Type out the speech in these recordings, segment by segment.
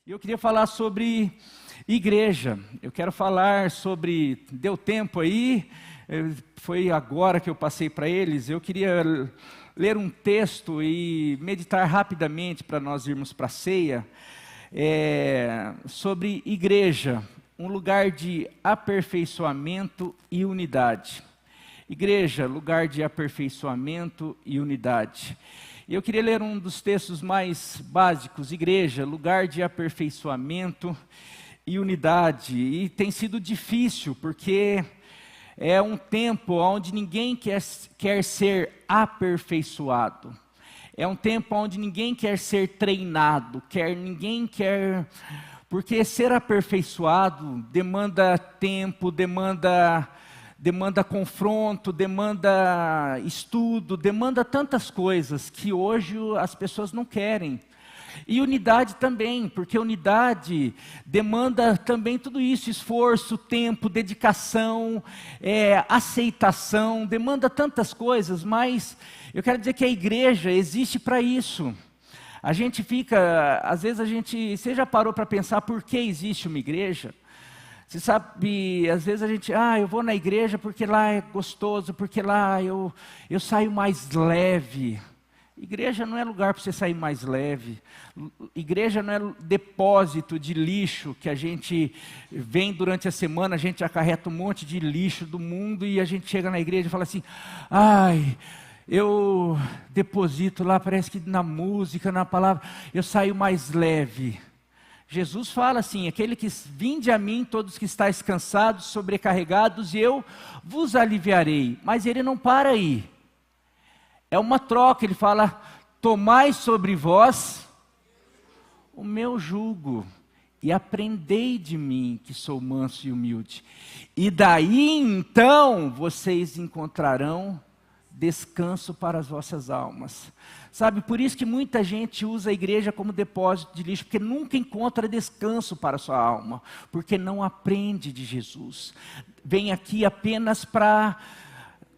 Eu queria falar sobre igreja. Eu quero falar sobre... Deu tempo aí, foi agora que eu passei para eles. Eu queria ler um texto e meditar rapidamente para nós irmos para a ceia. Sobre igreja, um lugar de aperfeiçoamento e unidade. Igreja, lugar de aperfeiçoamento e unidade. Eu queria ler um dos textos mais básicos. Igreja, lugar de aperfeiçoamento e unidade. E tem sido difícil, porque é um tempo onde ninguém quer ser aperfeiçoado. É um tempo onde ninguém quer ser treinado, ninguém quer... Porque ser aperfeiçoado demanda tempo, demanda confronto, demanda estudo, demanda tantas coisas que hoje as pessoas não querem. E unidade também, porque unidade demanda também tudo isso, esforço, tempo, dedicação, aceitação, demanda tantas coisas, mas eu quero dizer que a igreja existe para isso. A gente fica, às vezes você já parou para pensar por que existe uma igreja? Você sabe, às vezes a gente, eu vou na igreja porque lá é gostoso, porque lá eu saio mais leve. Igreja não é lugar para você sair mais leve. Igreja não é depósito de lixo que a gente vem durante a semana, a gente acarreta um monte de lixo do mundo e a gente chega na igreja e fala assim, eu deposito lá, parece que na música, na palavra, eu saio mais leve. Jesus fala assim, vinde a mim todos que estáis cansados, sobrecarregados, e eu vos aliviarei. Mas ele não para aí. É uma troca, ele fala, tomai sobre vós o meu jugo, e aprendei de mim, que sou manso e humilde. E daí então vocês encontrarão descanso para as vossas almas. Sabe, por isso que muita gente usa a igreja como depósito de lixo, porque nunca encontra descanso para a sua alma, porque não aprende de Jesus. Vem aqui apenas para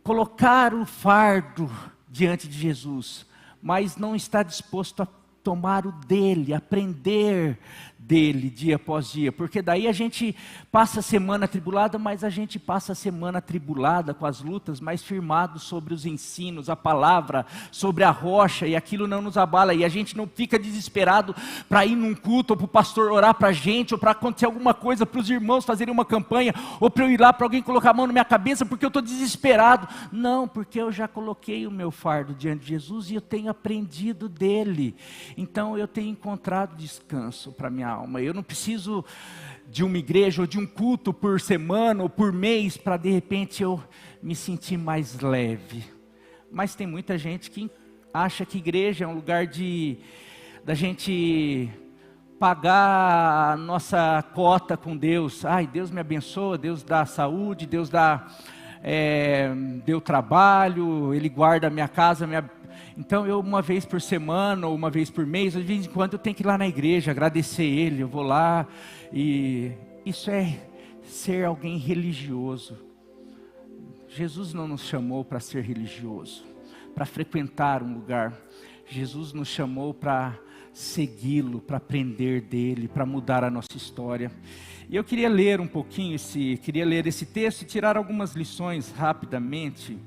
colocar o fardo diante de Jesus, mas não está disposto a tomar o dele, aprender dele dia após dia, porque daí a gente passa a semana atribulada, mas a gente passa a semana atribulada com as lutas, mas firmado sobre os ensinos, a palavra, sobre a rocha, e aquilo não nos abala, e a gente não fica desesperado para ir num culto, ou para o pastor orar para a gente, ou para acontecer alguma coisa, para os irmãos fazerem uma campanha, ou para eu ir lá para alguém colocar a mão na minha cabeça, porque eu estou desesperado. Não, porque eu já coloquei o meu fardo diante de Jesus, e eu tenho aprendido dele, então eu tenho encontrado descanso para minha alma. Eu não preciso de uma igreja ou de um culto por semana ou por mês para de repente eu me sentir mais leve. Mas tem muita gente que acha que igreja é um lugar da gente pagar a nossa cota com Deus. Deus me abençoa, Deus dá saúde, Deus deu trabalho, Ele guarda a minha casa, Então eu uma vez por semana ou uma vez por mês, de vez em quando eu tenho que ir lá na igreja, agradecer Ele, eu vou lá, e isso é ser alguém religioso. Jesus não nos chamou para ser religioso, para frequentar um lugar. Jesus nos chamou para segui-lo, para aprender dele, para mudar a nossa história. E eu queria ler um pouquinho esse texto e tirar algumas lições rapidamente.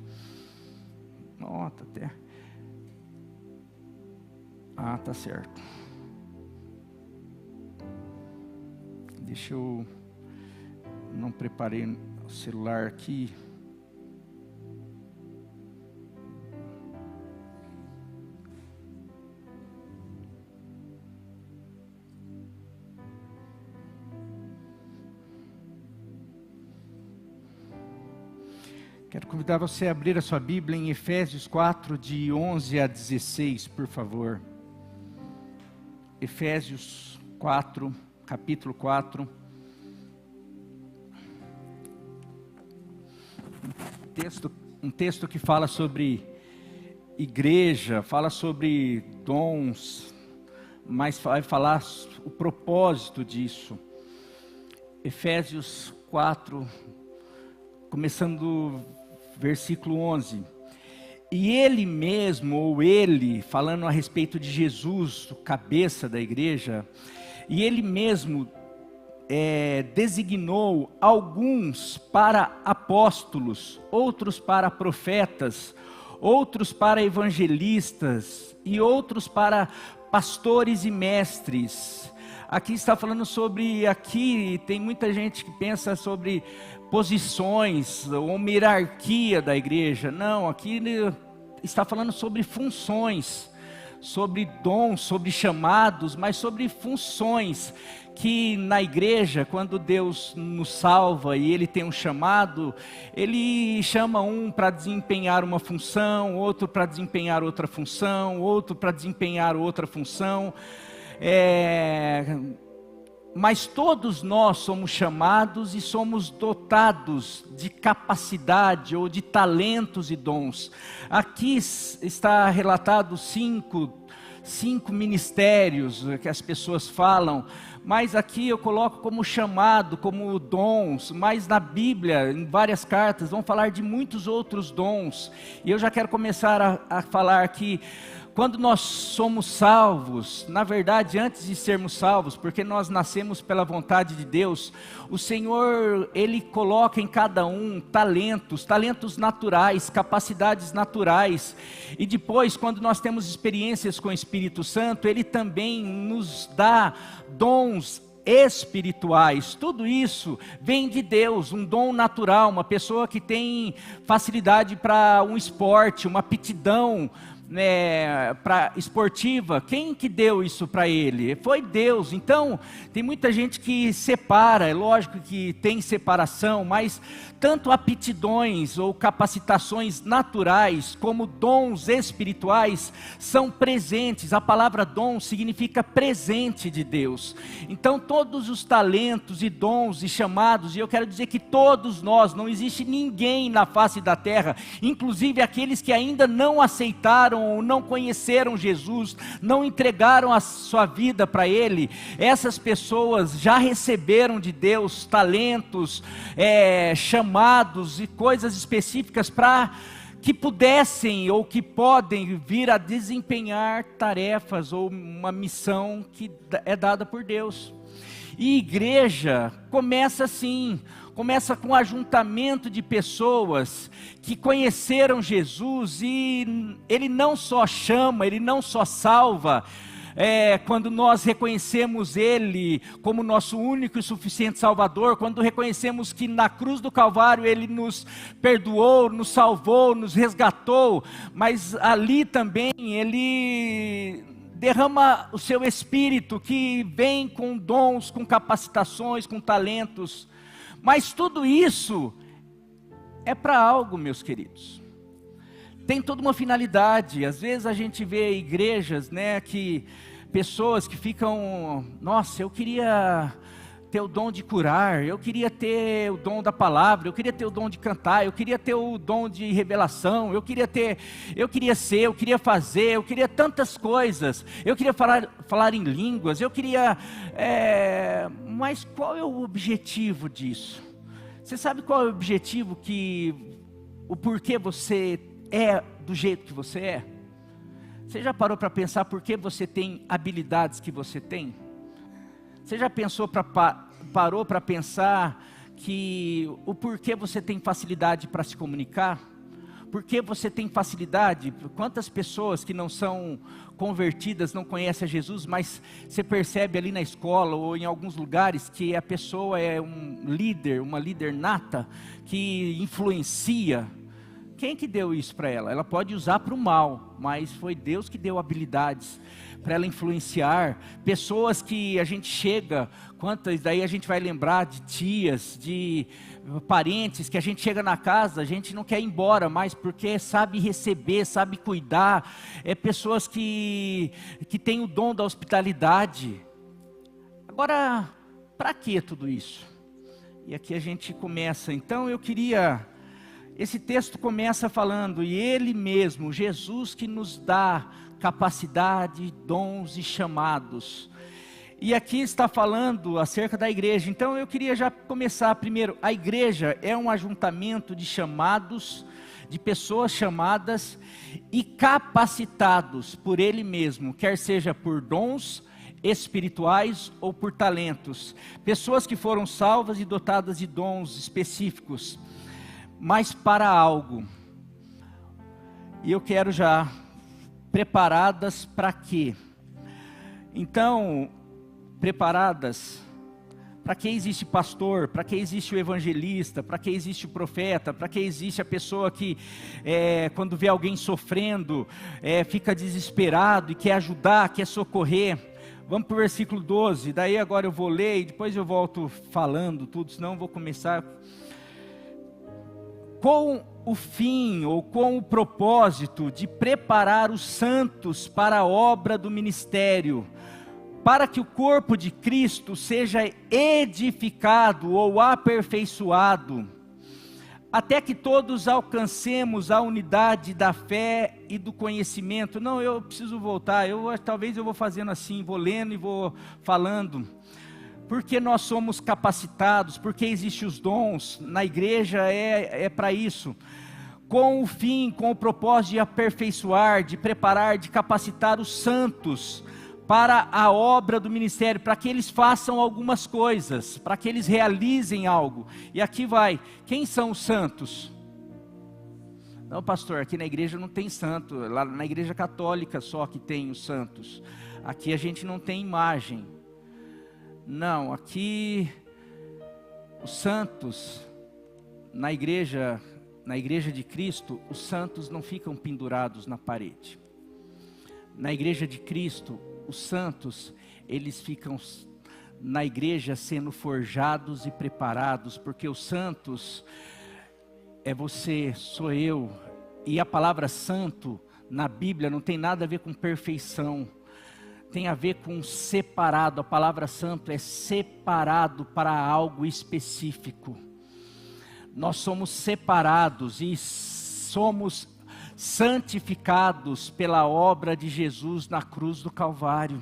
Tá certo. Deixa eu... Não preparei o celular aqui. Quero convidar você a abrir a sua Bíblia em Efésios 4, de 11 a 16, por favor. Efésios 4, capítulo 4. Um texto que fala sobre igreja, fala sobre dons, mas vai falar o propósito disso. Efésios 4, começando versículo 11. E ele mesmo, ou ele, falando a respeito de Jesus, o cabeça da igreja, E Ele mesmo designou alguns para apóstolos, outros para profetas, outros para evangelistas e outros para pastores e mestres. Aqui está falando sobre, aqui tem muita gente que pensa sobre posições ou uma hierarquia da igreja. Não, aqui ele está falando sobre funções, sobre dons, sobre chamados, mas sobre funções que na igreja, quando Deus nos salva e Ele tem um chamado, Ele chama um para desempenhar uma função, outro para desempenhar outra função, outro para desempenhar outra função. Mas todos nós somos chamados e somos dotados de capacidade ou de talentos e dons. Aqui está relatado cinco ministérios que as pessoas falam, mas aqui eu coloco como chamado, como dons, mas na Bíblia, em várias cartas, vão falar de muitos outros dons. E eu já quero começar a falar que quando nós somos salvos, na verdade, antes de sermos salvos, porque nós nascemos pela vontade de Deus, o Senhor, Ele coloca em cada um talentos naturais, capacidades naturais, e depois, quando nós temos experiências com o Espírito Santo, Ele também nos dá dons espirituais. Tudo isso vem de Deus, um dom natural, uma pessoa que tem facilidade para um esporte, uma aptidão para esportiva. Quem que deu isso para ele? Foi Deus. Então tem muita gente que separa, é lógico que tem separação, mas tanto aptidões ou capacitações naturais como dons espirituais são presentes. A palavra dom significa presente de Deus. Então todos os talentos e dons e chamados, e eu quero dizer que todos nós, não existe ninguém na face da terra, inclusive aqueles que ainda não aceitaram ou não conheceram Jesus, não entregaram a sua vida para Ele, essas pessoas já receberam de Deus talentos, chamados e coisas específicas para que pudessem ou que podem vir a desempenhar tarefas ou uma missão que é dada por Deus. E igreja começa assim, começa com um ajuntamento de pessoas que conheceram Jesus, e Ele não só chama, Ele não só salva, quando nós reconhecemos Ele como nosso único e suficiente Salvador, quando reconhecemos que na cruz do Calvário Ele nos perdoou, nos salvou, nos resgatou, mas ali também Ele derrama o seu Espírito, que vem com dons, com capacitações, com talentos. Mas tudo isso é para algo, meus queridos. Tem toda uma finalidade. Às vezes a gente vê igrejas, que pessoas que ficam, nossa, eu queria ter o dom de curar, eu queria ter o dom da palavra, eu queria ter o dom de cantar, eu queria ter o dom de revelação, eu queria fazer, eu queria tantas coisas, eu queria falar em línguas, eu queria, mas qual é o objetivo disso? Você sabe qual é o objetivo, o porquê você é do jeito que você é? Você já parou para pensar por que você tem habilidades que você tem? Você já parou para pensar que o porquê você tem facilidade para se comunicar? Por que você tem facilidade? Quantas pessoas que não são convertidas, não conhecem a Jesus, mas você percebe ali na escola ou em alguns lugares que a pessoa é uma líder nata, que influencia. Quem que deu isso para ela? Ela pode usar para o mal, mas foi Deus que deu habilidades para ela influenciar. Pessoas que a gente chega, quantas daí a gente vai lembrar de tias, de parentes, que a gente chega na casa, a gente não quer ir embora mais, porque sabe receber, sabe cuidar. Pessoas que têm o dom da hospitalidade. Agora, para que tudo isso? E aqui a gente começa. Então esse texto começa falando, e Ele mesmo, Jesus, que nos dá capacidade, dons e chamados. E aqui está falando acerca da igreja. Então eu queria já começar primeiro. A igreja é um ajuntamento de chamados, de pessoas chamadas e capacitados por Ele mesmo, quer seja por dons espirituais ou por talentos. Pessoas que foram salvas e dotadas de dons específicos, mas para algo. E eu quero já, preparadas para quê? Então, preparadas, para que existe pastor, para que existe o evangelista, para que existe o profeta, para que existe a pessoa que, quando vê alguém sofrendo, fica desesperado e quer ajudar, quer socorrer. Vamos para o versículo 12, daí agora eu vou ler e depois eu volto falando tudo, senão eu vou começar. Com o fim ou com o propósito de preparar os santos para a obra do ministério, para que o corpo de Cristo seja edificado ou aperfeiçoado, até que todos alcancemos a unidade da fé e do conhecimento. Não, eu preciso voltar, talvez eu vou fazendo assim, vou lendo e vou falando. Porque nós somos capacitados, porque existem os dons, na igreja é para isso. Com o fim, com o propósito de aperfeiçoar, de preparar, de capacitar os santos para a obra do ministério, para que eles façam algumas coisas, para que eles realizem algo. E aqui vai, quem são os santos? Não, pastor, aqui na igreja não tem santo, lá na igreja católica só que tem os santos. Aqui a gente não tem imagem. Não, aqui os santos, na igreja de Cristo, os santos não ficam pendurados na parede. Na igreja de Cristo, os santos, eles ficam na igreja sendo forjados e preparados, porque os santos é você, sou eu, e a palavra santo na Bíblia não tem nada a ver com perfeição, tem a ver com separado. A palavra santo é separado para algo específico. Nós somos separados e somos santificados pela obra de Jesus na cruz do Calvário.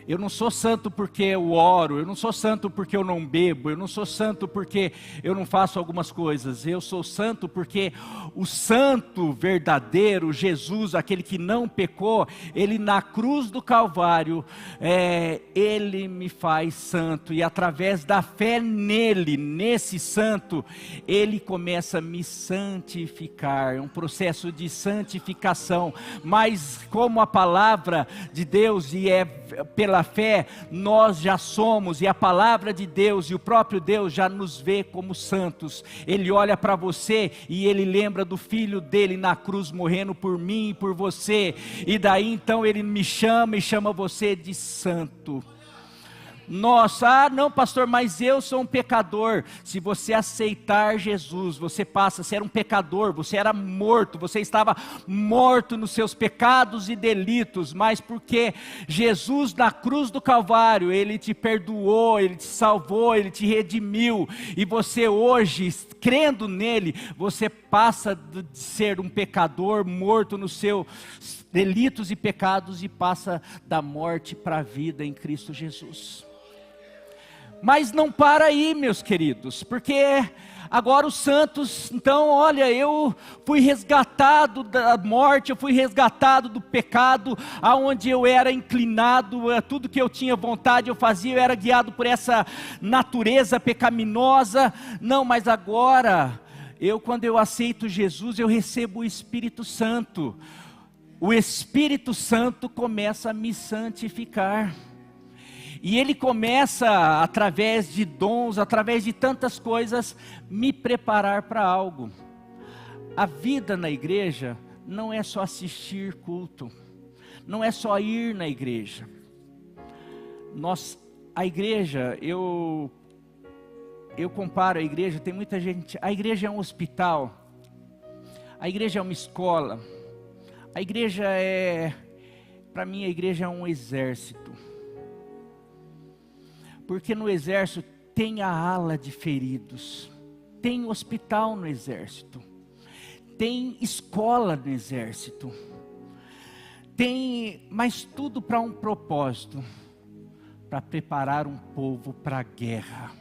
Eu não sou santo porque eu oro, eu não sou santo porque eu não bebo, eu não sou santo porque eu não faço algumas coisas. Eu sou santo porque o santo verdadeiro, Jesus, aquele que não pecou, ele na cruz do Calvário, ele me faz santo. E através da fé nele, nesse santo, ele começa a me santificar. É um processo de santificação. Mas como a palavra de Deus e pela fé, nós já somos, e a palavra de Deus e o próprio Deus já nos vê como santos. Ele olha para você e ele lembra do filho dele na cruz morrendo por mim e por você, e daí então ele me chama e chama você de santo. Nossa, não pastor, mas eu sou um pecador. Se você aceitar Jesus, você era um pecador, você era morto, você estava morto nos seus pecados e delitos, mas porque Jesus na cruz do Calvário, ele te perdoou, ele te salvou, ele te redimiu, e você hoje, crendo nele, você passa de ser um pecador morto nos seus delitos e pecados e passa da morte para a vida em Cristo Jesus. Mas não para aí, meus queridos, porque agora os santos, então olha, eu fui resgatado da morte, eu fui resgatado do pecado, aonde eu era inclinado, tudo que eu tinha vontade eu fazia, eu era guiado por essa natureza pecaminosa. Não, mas agora, quando eu aceito Jesus, eu recebo o Espírito Santo. O Espírito Santo começa a me santificar. E ele começa, através de dons, através de tantas coisas, me preparar para algo. A vida na igreja não é só assistir culto, não é só ir na igreja. A igreja, eu comparo a igreja, tem muita gente, a igreja é um hospital, a igreja é uma escola, a igreja para mim a igreja é um exército. Porque no exército tem a ala de feridos, tem hospital no exército, tem escola no exército, mas tudo para um propósito, para preparar um povo para a guerra,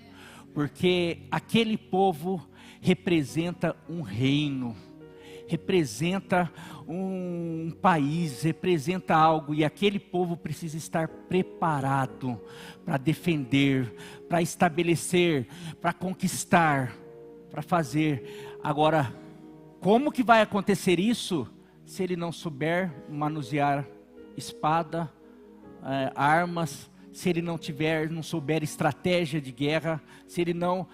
porque aquele povo representa um reino, representa um país, representa algo, e aquele povo precisa estar preparado para defender, para estabelecer, para conquistar, para fazer. Agora, como que vai acontecer isso se ele não souber manusear espada, armas, se ele não souber estratégia de guerra, se ele não...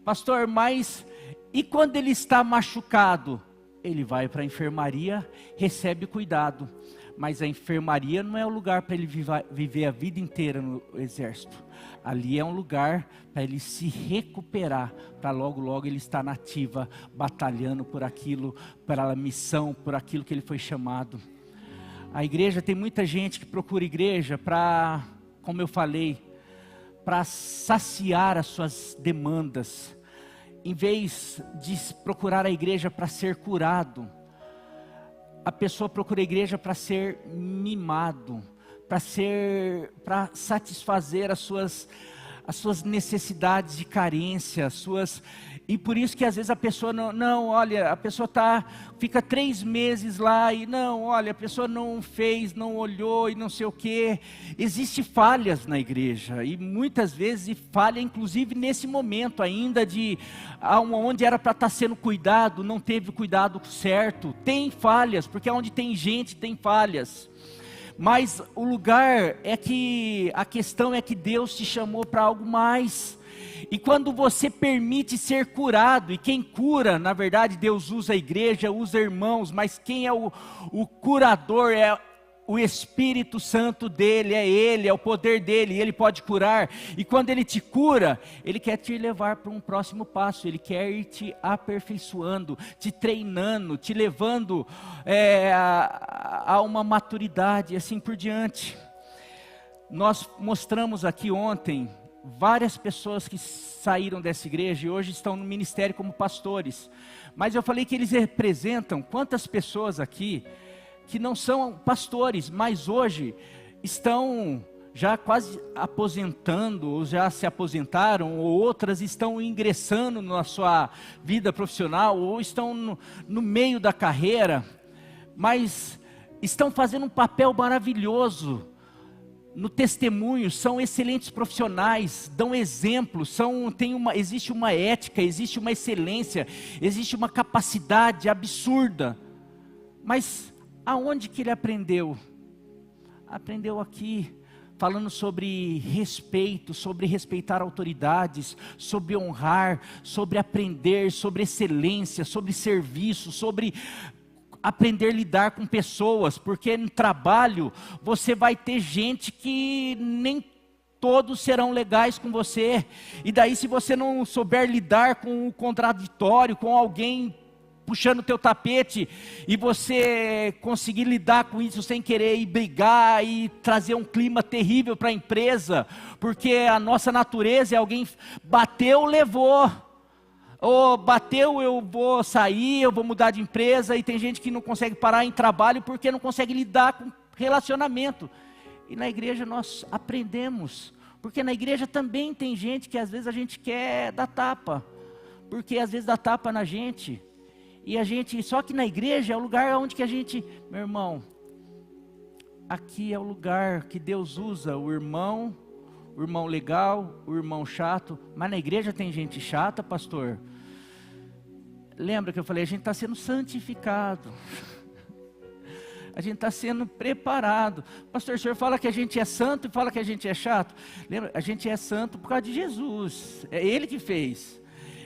Pastor, mas e quando ele está machucado? Ele vai para a enfermaria, recebe cuidado, mas a enfermaria não é o lugar para ele viver a vida inteira no exército. Ali é um lugar para ele se recuperar, para logo ele estar na ativa, batalhando por aquilo, pela missão, por aquilo que ele foi chamado. A igreja, tem muita gente que procura igreja para, como eu falei, para saciar as suas demandas, em vez de procurar a igreja para ser curado. A pessoa procura a igreja para ser mimado, para satisfazer as suas necessidades de carência, e por isso que às vezes a pessoa a pessoa fica 3 meses lá e a pessoa não fez, não olhou e não sei o que. Existem falhas na igreja, e muitas vezes falha inclusive nesse momento ainda onde era para estar sendo cuidado, não teve o cuidado certo. Tem falhas, porque onde tem gente tem falhas. Mas o lugar a questão é que Deus te chamou para algo mais. E quando você permite ser curado, e quem cura, na verdade Deus usa a igreja, usa irmãos, mas quem é o curador é o Espírito Santo dele, é o poder dele, ele pode curar. E quando ele te cura, ele quer te levar para um próximo passo, ele quer ir te aperfeiçoando, te treinando, te levando a uma maturidade, e assim por diante. Nós mostramos aqui ontem várias pessoas que saíram dessa igreja e hoje estão no ministério como pastores, mas eu falei que eles representam quantas pessoas aqui que não são pastores, mas hoje estão já quase aposentando, ou já se aposentaram, ou outras estão ingressando na sua vida profissional, ou estão no meio da carreira, mas estão fazendo um papel maravilhoso no testemunho, são excelentes profissionais, dão exemplo, existe uma ética, existe uma excelência, existe uma capacidade absurda. Mas aonde que ele aprendeu? Aprendeu aqui, falando sobre respeito, sobre respeitar autoridades, sobre honrar, sobre aprender, sobre excelência, sobre serviço, sobre aprender a lidar com pessoas, porque no trabalho você vai ter gente que nem todos serão legais com você, e daí se você não souber lidar com o contraditório, com alguém puxando o teu tapete, e você conseguir lidar com isso sem querer ir brigar e trazer um clima terrível para a empresa, porque a nossa natureza é alguém bateu, levou. Ou bateu, eu vou sair, eu vou mudar de empresa. E tem gente que não consegue parar em trabalho porque não consegue lidar com relacionamento. E na igreja nós aprendemos, porque na igreja também tem gente que às vezes a gente quer dar tapa, porque às vezes dá tapa na gente. E só que na igreja é o lugar onde que a gente, meu irmão, aqui é o lugar que Deus usa o irmão legal, o irmão chato. Mas na igreja tem gente chata, pastor. Lembra que eu falei, a gente está sendo santificado, a gente está sendo preparado. Pastor, o senhor fala que a gente é santo e fala que a gente é chato. Lembra, a gente é santo por causa de Jesus, é Ele que fez.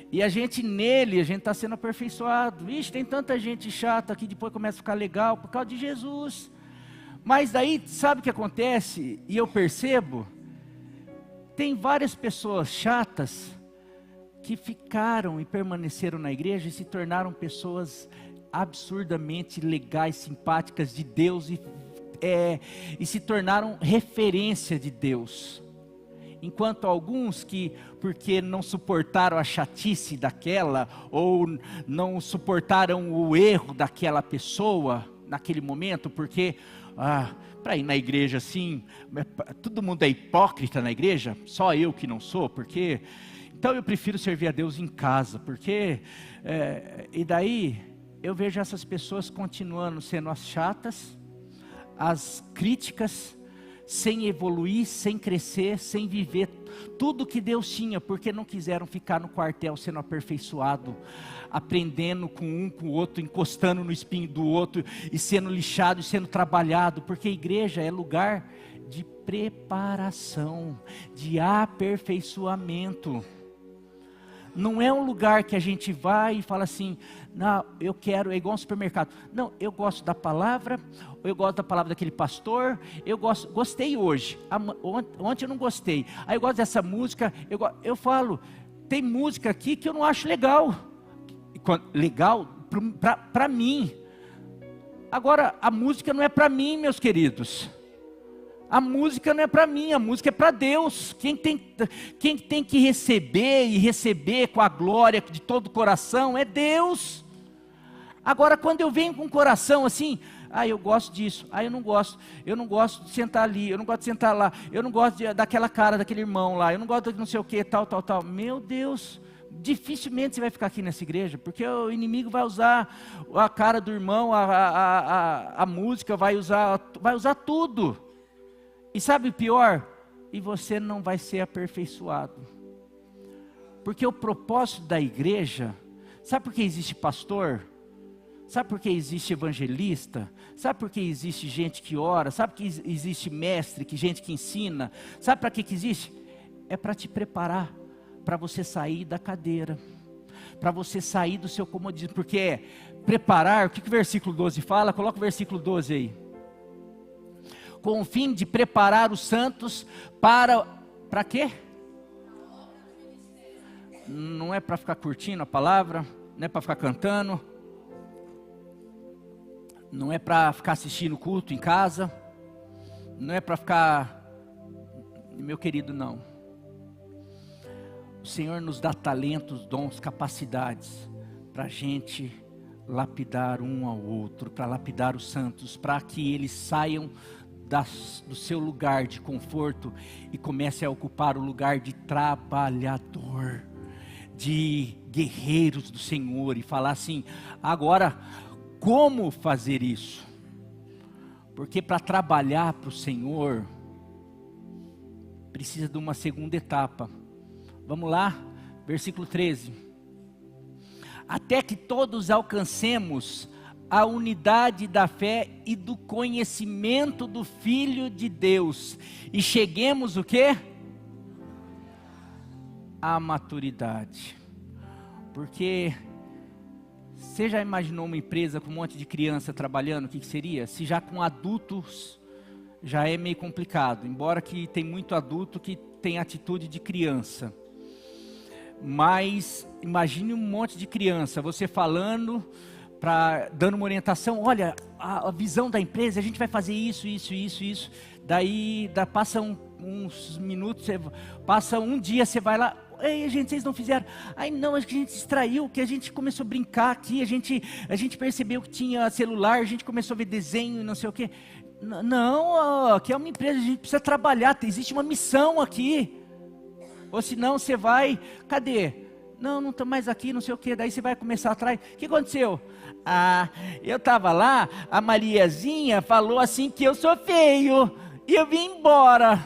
E nele, a gente está sendo aperfeiçoado. Vixe, tem tanta gente chata que depois começa a ficar legal por causa de Jesus. Mas daí, sabe o que acontece? E eu percebo, tem várias pessoas chatas que ficaram e permaneceram na igreja e se tornaram pessoas absurdamente legais, simpáticas de Deus e se tornaram referência de Deus. Enquanto alguns que, porque não suportaram a chatice daquela, ou não suportaram o erro daquela pessoa naquele momento, porque para ir na igreja assim, todo mundo é hipócrita na igreja, só eu que não sou, então eu prefiro servir a Deus em casa, porque, e daí eu vejo essas pessoas continuando sendo as chatas, as críticas, sem evoluir, sem crescer, sem viver tudo que Deus tinha, porque não quiseram ficar no quartel sendo aperfeiçoado, aprendendo com um, com o outro, encostando no espinho do outro, e sendo lixado, e sendo trabalhado, porque a igreja é lugar de preparação, de aperfeiçoamento. Não é um lugar que a gente vai e fala assim, não, eu quero, é igual um supermercado. Não, eu gosto da palavra, eu gosto da palavra daquele pastor, gostei hoje, ontem eu não gostei. Aí eu gosto dessa música, eu falo, tem música aqui que eu não acho legal. Legal para mim. Agora, a música não é para mim, meus queridos. A música não é para mim, a música é para Deus. Quem tem que receber e receber com a glória de todo o coração é Deus. Agora, quando eu venho com o coração assim, eu gosto disso, eu não gosto de sentar ali, eu não gosto de sentar lá, eu não gosto daquela cara daquele irmão lá, eu não gosto de não sei o que, tal. Meu Deus, dificilmente você vai ficar aqui nessa igreja, porque o inimigo vai usar a cara do irmão, a música, vai usar tudo. E sabe o pior? E você não vai ser aperfeiçoado. Porque o propósito da igreja, sabe por que existe pastor? Sabe por que existe evangelista? Sabe por que existe gente que ora? Sabe por que existe mestre, gente que ensina? Sabe para que existe? É para te preparar, para você sair da cadeira, para você sair do seu comodismo. Porque preparar, o que o versículo 12 fala? Coloca o versículo 12 aí. Com o fim de preparar os santos para quê? Não é para ficar curtindo a palavra, não é para ficar cantando, não é para ficar assistindo culto em casa, não é para ficar, meu querido, não. O Senhor nos dá talentos, dons, capacidades, para a gente lapidar um ao outro, para lapidar os santos, para que eles saiam do seu lugar de conforto e comece a ocupar o lugar de trabalhador, de guerreiros do Senhor, e falar assim, agora, como fazer isso? Porque para trabalhar para o Senhor, precisa de uma segunda etapa. Vamos lá, versículo 13. Até que todos alcancemos a unidade da fé e do conhecimento do Filho de Deus, e cheguemos o quê? À maturidade. Porque você já imaginou uma empresa com um monte de criança trabalhando, o que seria? Se já com adultos já é meio complicado, embora que tem muito adulto que tem atitude de criança. Mas imagine um monte de criança, você falando, dando uma orientação, olha, a visão da empresa, a gente vai fazer isso. Daí passa uns minutos, passa um dia, você vai lá, ei gente, vocês não fizeram, não, acho que a gente distraiu, que a gente começou a brincar aqui, a gente percebeu que tinha celular, a gente começou a ver desenho e não sei o que. Não, aqui é uma empresa, a gente precisa trabalhar, existe uma missão aqui. Ou senão você vai, cadê? Não estou mais aqui, não sei o que. Daí você vai começar atrás. O que aconteceu? Eu estava lá, a Mariazinha falou assim que eu sou feio, e eu vim embora.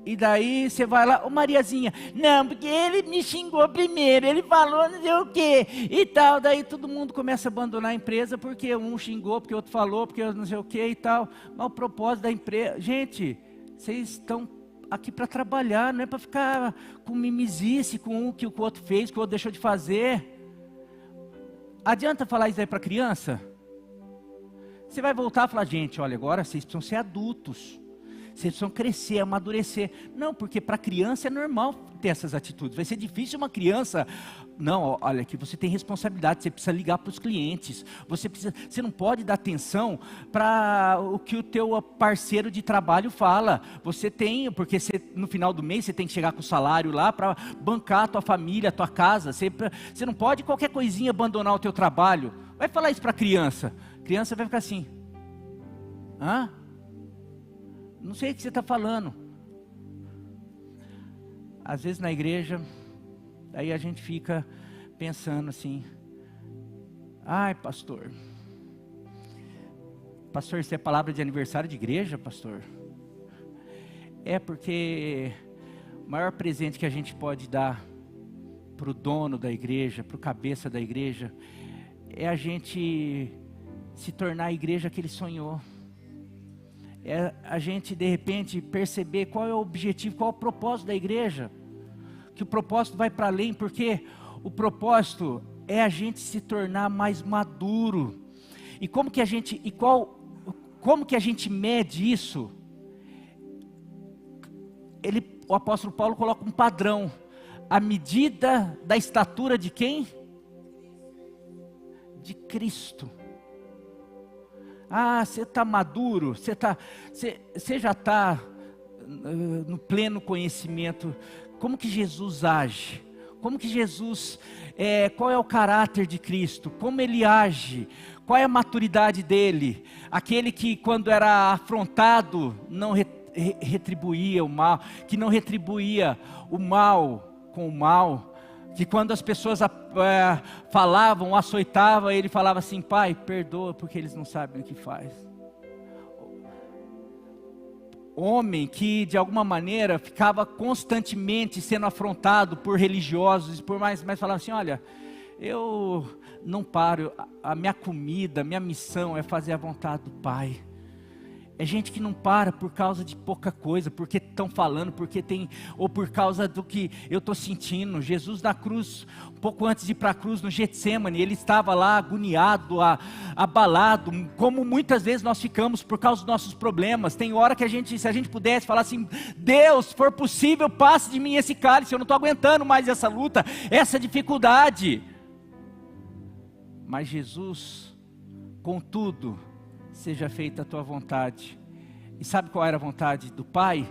E daí você vai lá, Mariazinha, não, porque ele me xingou primeiro, ele falou não sei o que, e tal. Daí todo mundo começa a abandonar a empresa, porque um xingou, porque o outro falou, porque não sei o que e tal. Mas o propósito da empresa, gente, vocês estão aqui para trabalhar, não é para ficar com mimizice, com o que o outro fez, que o outro deixou de fazer. Adianta falar isso aí para criança? Você vai voltar e falar, gente, olha, agora vocês precisam ser adultos, vocês precisam crescer, amadurecer. Não, porque para criança é normal ter essas atitudes. Vai ser difícil uma criança. Não, olha, aqui você tem responsabilidade, você precisa ligar para os clientes. Você não pode dar atenção para o que o teu parceiro de trabalho fala. Você tem, porque no final do mês você tem que chegar com o salário lá para bancar a tua família, a tua casa. Você não pode qualquer coisinha abandonar o teu trabalho. Vai falar isso para a criança. A criança vai ficar assim. Não sei o que você está falando. Às vezes na igreja, aí a gente fica pensando assim, Ai, pastor, isso é palavra de aniversário de igreja, pastor? É porque o maior presente que a gente pode dar para o dono da igreja, para o cabeça da igreja, é a gente se tornar a igreja que ele sonhou. É a gente de repente perceber qual é o objetivo, qual é o propósito da igreja. Que o propósito vai para além, porque o propósito é a gente se tornar mais maduro. E como que a gente mede isso? O apóstolo Paulo coloca um padrão. A medida da estatura de quem? De Cristo. Ah, você está maduro, você já está no pleno conhecimento. Como que Jesus age? Como que Jesus, qual é o caráter de Cristo? Como ele age? Qual é a maturidade dele? Aquele que quando era afrontado não retribuía o mal, que não retribuía o mal com o mal, que quando as pessoas falavam, açoitavam, ele falava assim: Pai, perdoa porque eles não sabem o que faz. Homem que de alguma maneira ficava constantemente sendo afrontado por religiosos, mas falava assim: olha, eu não paro, a minha comida, a minha missão é fazer a vontade do Pai. É gente que não para por causa de pouca coisa, porque estão falando, ou por causa do que eu estou sentindo. Jesus na cruz, um pouco antes de ir para a cruz no Getsemane, ele estava lá agoniado, abalado, como muitas vezes nós ficamos por causa dos nossos problemas. Tem hora que se a gente pudesse falar assim: Deus, se for possível, passe de mim esse cálice, eu não estou aguentando mais essa luta, essa dificuldade. Mas Jesus, contudo, seja feita a tua vontade. E sabe qual era a vontade do Pai?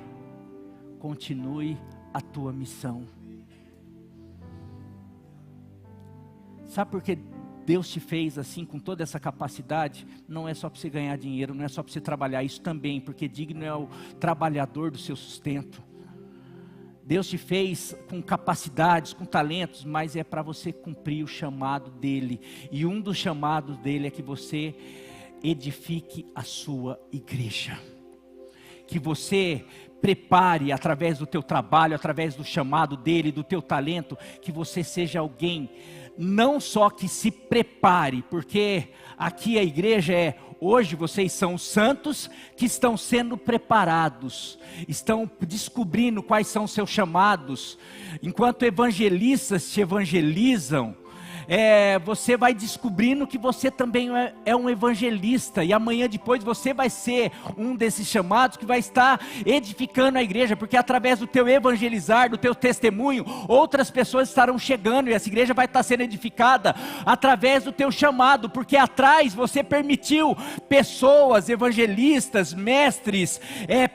Continue a tua missão. Sabe por que Deus te fez assim, com toda essa capacidade? Não é só para você ganhar dinheiro, não é só para você trabalhar, isso também, porque digno é o trabalhador do seu sustento. Deus te fez com capacidades, com talentos, mas é para você cumprir o chamado dele. E um dos chamados dele é que você edifique a sua igreja, que você prepare através do teu trabalho, através do chamado dele, do teu talento, que você seja alguém, não só que se prepare, porque aqui a igreja hoje vocês são os santos que estão sendo preparados, estão descobrindo quais são os seus chamados, enquanto evangelistas te evangelizam, você vai descobrindo que você também é um evangelista, e amanhã depois você vai ser um desses chamados que vai estar edificando a igreja, porque através do teu evangelizar, do teu testemunho, outras pessoas estarão chegando, e essa igreja vai estar sendo edificada através do teu chamado, porque atrás você permitiu pessoas, evangelistas, mestres,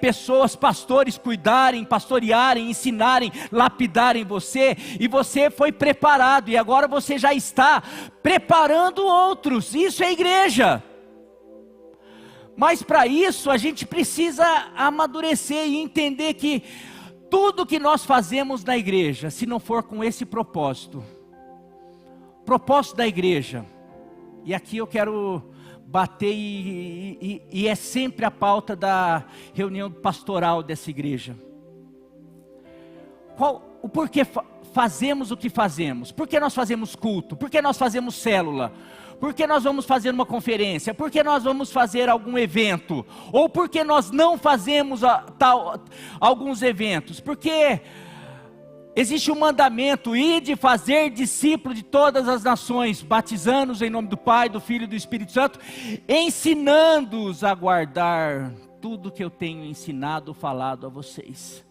pessoas, pastores cuidarem, pastorearem, ensinarem, lapidarem você, e você foi preparado, e agora você já está preparando outros. Isso é igreja. Mas para isso a gente precisa amadurecer e entender que tudo que nós fazemos na igreja, se não for com esse propósito da igreja, e aqui eu quero bater e é sempre a pauta da reunião pastoral dessa igreja. O porquê fazemos o que fazemos? Por que nós fazemos culto? Por que nós fazemos célula? Por que nós vamos fazer uma conferência? Por que nós vamos fazer algum evento? Ou por que nós não fazemos alguns eventos? Porque existe um mandamento: ide fazer discípulo de todas as nações, batizando-os em nome do Pai, do Filho e do Espírito Santo, ensinando-os a guardar tudo que eu tenho ensinado, falado a vocês.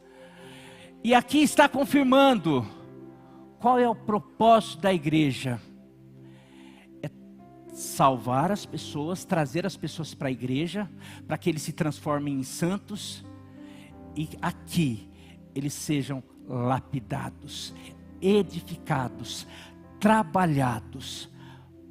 E aqui está confirmando qual é o propósito da igreja: é salvar as pessoas, trazer as pessoas para a igreja, para que eles se transformem em santos, e aqui eles sejam lapidados, edificados, trabalhados,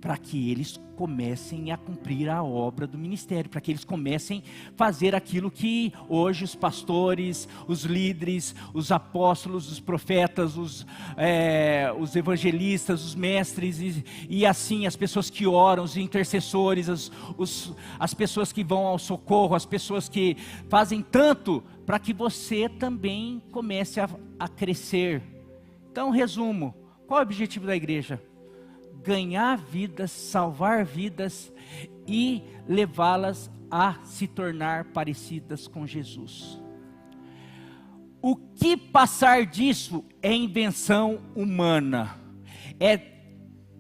para que eles comecem a cumprir a obra do ministério, para que eles comecem a fazer aquilo que hoje os pastores, os líderes, os apóstolos, os profetas, os evangelistas, os mestres, e assim as pessoas que oram, os intercessores, as pessoas que vão ao socorro, as pessoas que fazem tanto, para que você também comece a crescer. Então, resumo, qual é o objetivo da igreja? Ganhar vidas, salvar vidas e levá-las a se tornar parecidas com Jesus. O que passar disso é invenção humana,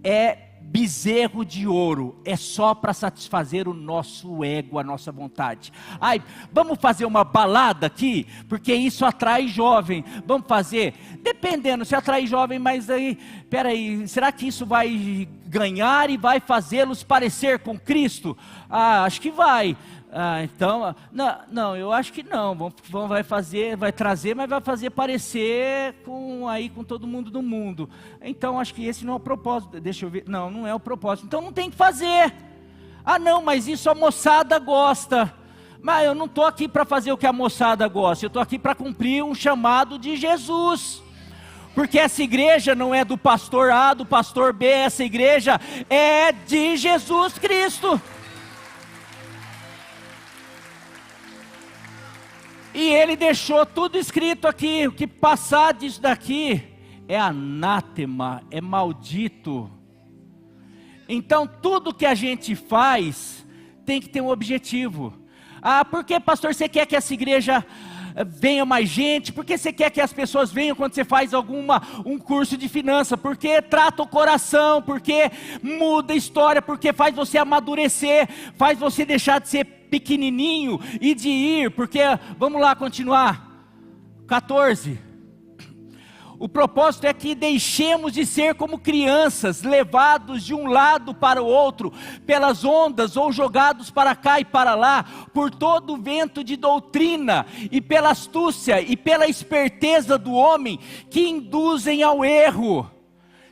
é bezerro de ouro, é só para satisfazer o nosso ego, a nossa vontade. Ai, vamos fazer uma balada aqui, porque isso atrai jovem, vamos fazer, dependendo, se atrai jovem, mas aí, peraí, será que isso vai ganhar e vai fazê-los parecer com Cristo? Acho que vai. Então, não, eu acho que não, vai trazer, mas vai fazer parecer com todo mundo do mundo. Então, acho que esse não é o propósito, deixa eu ver, não é o propósito, então não tem que fazer. Não, mas isso a moçada gosta. Mas eu não estou aqui para fazer o que a moçada gosta, eu estou aqui para cumprir um chamado de Jesus. Porque essa igreja não é do pastor A, do pastor B, essa igreja é de Jesus Cristo. E ele deixou tudo escrito aqui, o que passar disso daqui é anátema, é maldito. Então tudo que a gente faz tem que ter um objetivo. Por que, pastor, você quer que essa igreja venha mais gente? Por que você quer que as pessoas venham quando você faz um curso de finanças? Porque trata o coração, porque muda a história, porque faz você amadurecer, faz você deixar de ser pequenininho e de ir, porque, vamos lá continuar, 14, o propósito é que deixemos de ser como crianças, levados de um lado para o outro, pelas ondas, ou jogados para cá e para lá, por todo o vento de doutrina, e pela astúcia e pela esperteza do homem, que induzem ao erro.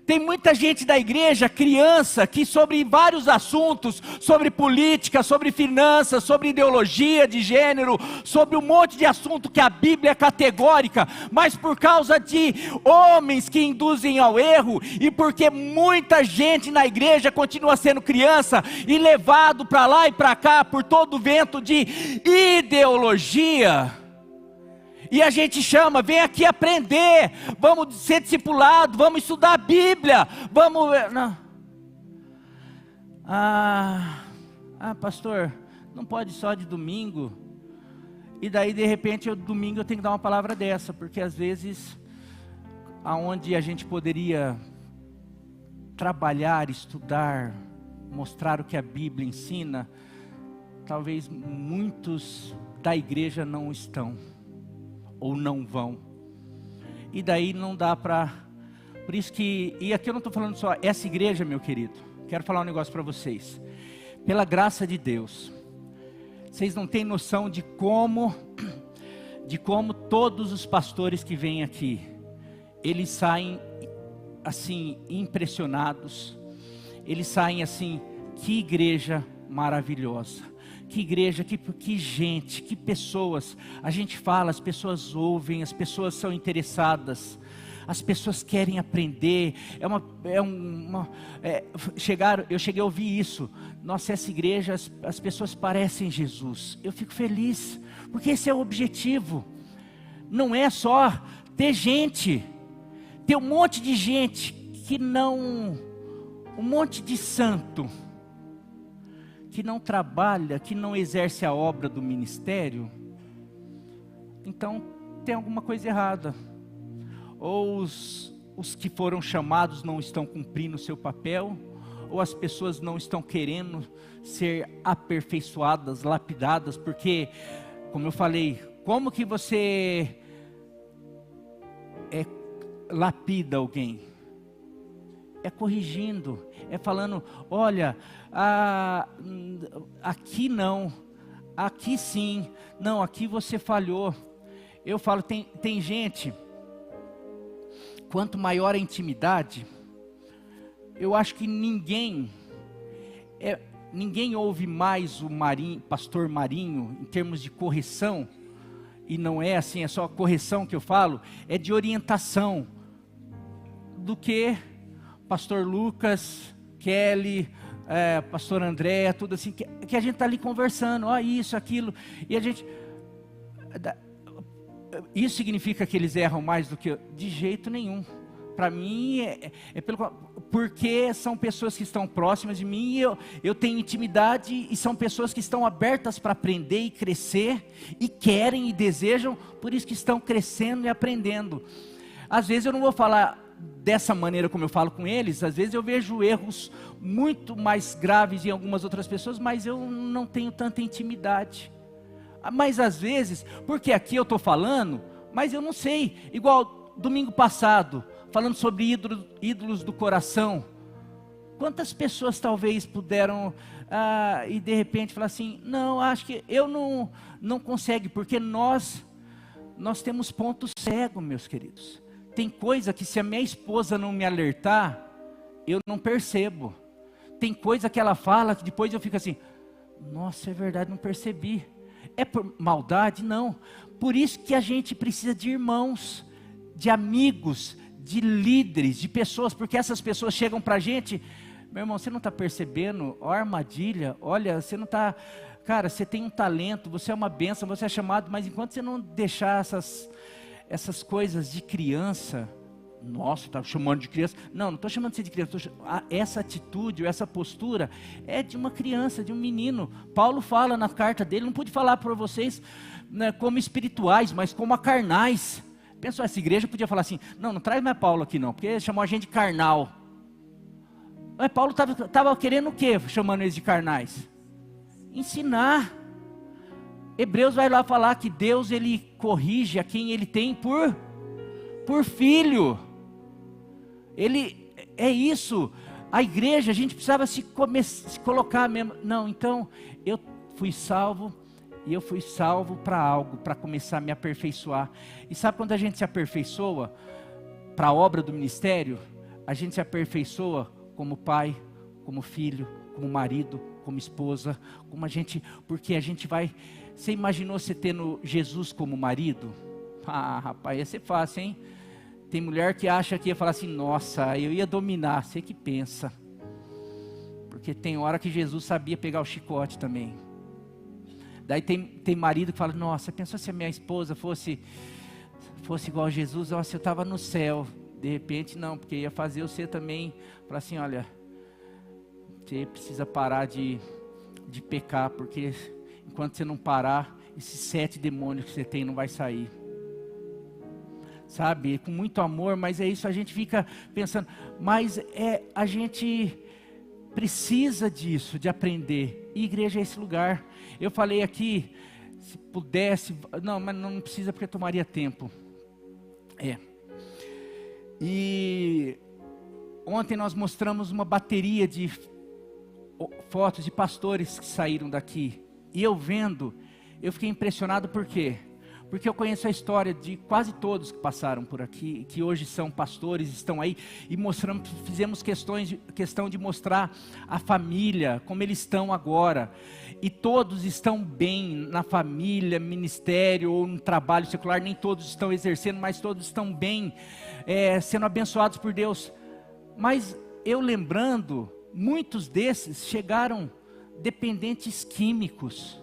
Tem muita gente da igreja, criança, que sobre vários assuntos, sobre política, sobre finanças, sobre ideologia de gênero, sobre um monte de assunto que a Bíblia é categórica, mas por causa de homens que induzem ao erro, e porque muita gente na igreja continua sendo criança, e levado para lá e para cá, por todo o vento de ideologia. E a gente chama, vem aqui aprender, vamos ser discipulados, vamos estudar a Bíblia, vamos... Não. Pastor, não pode só de domingo. E daí de repente domingo eu tenho que dar uma palavra dessa, porque às vezes, aonde a gente poderia trabalhar, estudar, mostrar o que a Bíblia ensina, talvez muitos da igreja não estão. Ou não vão, e daí não dá para, por isso que, e aqui eu não estou falando só, essa igreja, meu querido, quero falar um negócio para vocês, pela graça de Deus, vocês não têm noção de como todos os pastores que vêm aqui, eles saem assim, impressionados, eles saem assim, que igreja maravilhosa, que igreja, que gente, que pessoas. A gente fala, as pessoas ouvem, as pessoas são interessadas, as pessoas querem aprender. Eu cheguei a ouvir isso. Nossa, essa igreja, as pessoas parecem Jesus. Eu fico feliz, porque esse é o objetivo. Não é só ter gente, ter um monte de gente que não, um monte de santo, que não trabalha, que não exerce a obra do ministério. Então tem alguma coisa errada. Ou os que foram chamados não estão cumprindo o seu papel, ou as pessoas não estão querendo ser aperfeiçoadas, lapidadas, porque, como eu falei, como que você lapida alguém? É corrigindo, é falando, olha, aqui não, aqui sim, não, aqui você falhou. Eu falo, tem gente, quanto maior a intimidade, eu acho que ninguém Ninguém ouve mais o pastor Marinho em termos de correção, e não é assim, é só correção que eu falo, é de orientação, do que pastor Lucas, Kelly, pastor André, tudo assim, que a gente está ali conversando, isso, aquilo, e a gente... Isso significa que eles erram mais do que eu? De jeito nenhum. Para mim, porque são pessoas que estão próximas de mim, e eu tenho intimidade, e são pessoas que estão abertas para aprender e crescer, e querem e desejam, por isso que estão crescendo e aprendendo. Às vezes eu não vou falar dessa maneira como eu falo com eles, às vezes eu vejo erros muito mais graves em algumas outras pessoas, mas eu não tenho tanta intimidade. Mas às vezes, porque aqui eu estou falando, mas eu não sei, igual domingo passado, falando sobre ídolos do coração, quantas pessoas talvez puderam, e de repente falar assim, não, acho que eu não consigo, porque nós temos ponto cego, meus queridos. Tem coisa que se a minha esposa não me alertar, eu não percebo. Tem coisa que ela fala, que depois eu fico assim, nossa, é verdade, não percebi. É por maldade? Não. Por isso que a gente precisa de irmãos, de amigos, de líderes, de pessoas, porque essas pessoas chegam para a gente, meu irmão, você não está percebendo, ó, a armadilha, olha, você não está, cara, você tem um talento, você é uma bênção, você é chamado, mas enquanto você não deixar essas coisas de criança, nossa, está chamando de criança, não estou chamando você de criança, essa atitude, essa postura, é de uma criança, de um menino. Paulo fala na carta dele, não pude falar para vocês, né, como espirituais, mas como carnais. Pensou, essa igreja podia falar assim, não traz mais Paulo aqui não, porque chamou a gente de carnal. Mas Paulo estava querendo o quê, chamando eles de carnais? Ensinar. Hebreus vai lá falar que Deus, ele corrige a quem ele tem por filho. Ele, é isso, a igreja, a gente precisava se colocar mesmo, não, então, eu fui salvo, e eu fui salvo para algo, para começar a me aperfeiçoar. E sabe quando a gente se aperfeiçoa para a obra do ministério? A gente se aperfeiçoa como pai, como filho, como marido, como esposa, porque a gente vai... Você imaginou você tendo Jesus como marido? Rapaz, ia ser fácil, hein? Tem mulher que acha que ia falar assim, nossa, eu ia dominar, você que pensa. Porque tem hora que Jesus sabia pegar o chicote também. Daí tem marido que fala, nossa, pensou se a minha esposa fosse igual a Jesus, nossa, eu estava no céu. De repente não, porque ia fazer você também, falar assim, olha, você precisa parar de pecar, porque enquanto você não parar, esses 7 demônios que você tem não vai sair. Sabe, com muito amor, mas é isso, a gente fica pensando, mas a gente precisa disso, de aprender, e igreja é esse lugar. Eu falei aqui, se pudesse, não, mas não precisa porque tomaria tempo. E ontem nós mostramos uma bateria de fotos de pastores que saíram daqui, e eu vendo, eu fiquei impressionado, por quê? Porque eu conheço a história de quase todos que passaram por aqui, que hoje são pastores, estão aí, e fizemos questão de mostrar a família, como eles estão agora, e todos estão bem na família, ministério ou no trabalho secular, nem todos estão exercendo, mas todos estão bem, sendo abençoados por Deus. Mas eu lembrando, muitos desses chegaram dependentes químicos,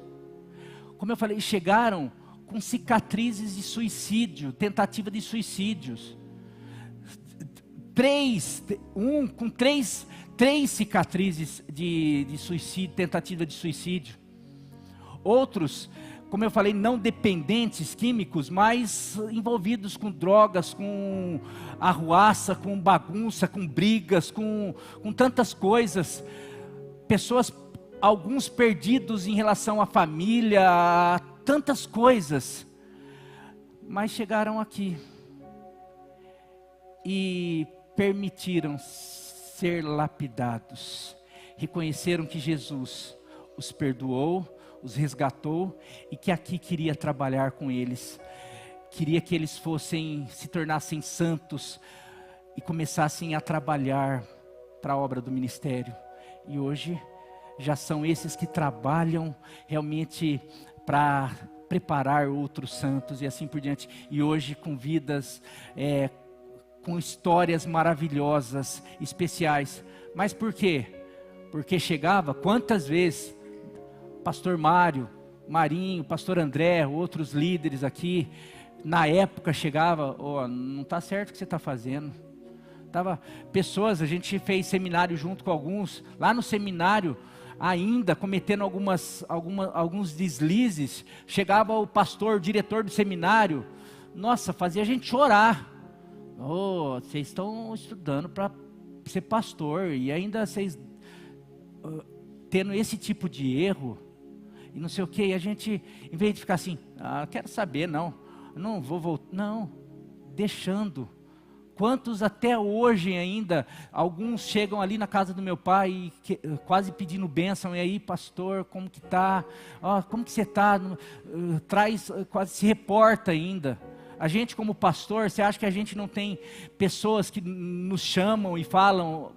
como eu falei, chegaram com cicatrizes de suicídio, tentativa de suicídios, com três cicatrizes de suicídio, tentativa de suicídio. Outros, como eu falei, não dependentes químicos, mas envolvidos com drogas, com arruaça, com bagunça, com brigas, com tantas coisas. Pessoas, alguns perdidos em relação à família, tantas coisas, mas chegaram aqui e permitiram ser lapidados, reconheceram que Jesus os perdoou, os resgatou e que aqui queria trabalhar com eles, queria que eles se tornassem santos e começassem a trabalhar para a obra do ministério. E hoje já são esses que trabalham realmente para preparar outros santos e assim por diante. E hoje com vidas, com histórias maravilhosas, especiais. Mas por quê? Porque chegava, quantas vezes, pastor Mário, Marinho, pastor André, outros líderes aqui, na época chegava, não está certo o que você está fazendo. Pessoas, a gente fez seminário junto com alguns, lá no seminário, ainda cometendo alguns deslizes, chegava o pastor, o diretor do seminário, nossa, fazia a gente chorar. Vocês estão estudando para ser pastor, e ainda vocês tendo esse tipo de erro, e não sei o que, e a gente, em vez de ficar assim, quero saber, não vou voltar, não, deixando. Quantos até hoje ainda, alguns chegam ali na casa do meu pai, quase pedindo bênção, e aí pastor, como que tá? Como que você tá? Quase se reporta ainda. A gente como pastor, você acha que a gente não tem pessoas que nos chamam e falam,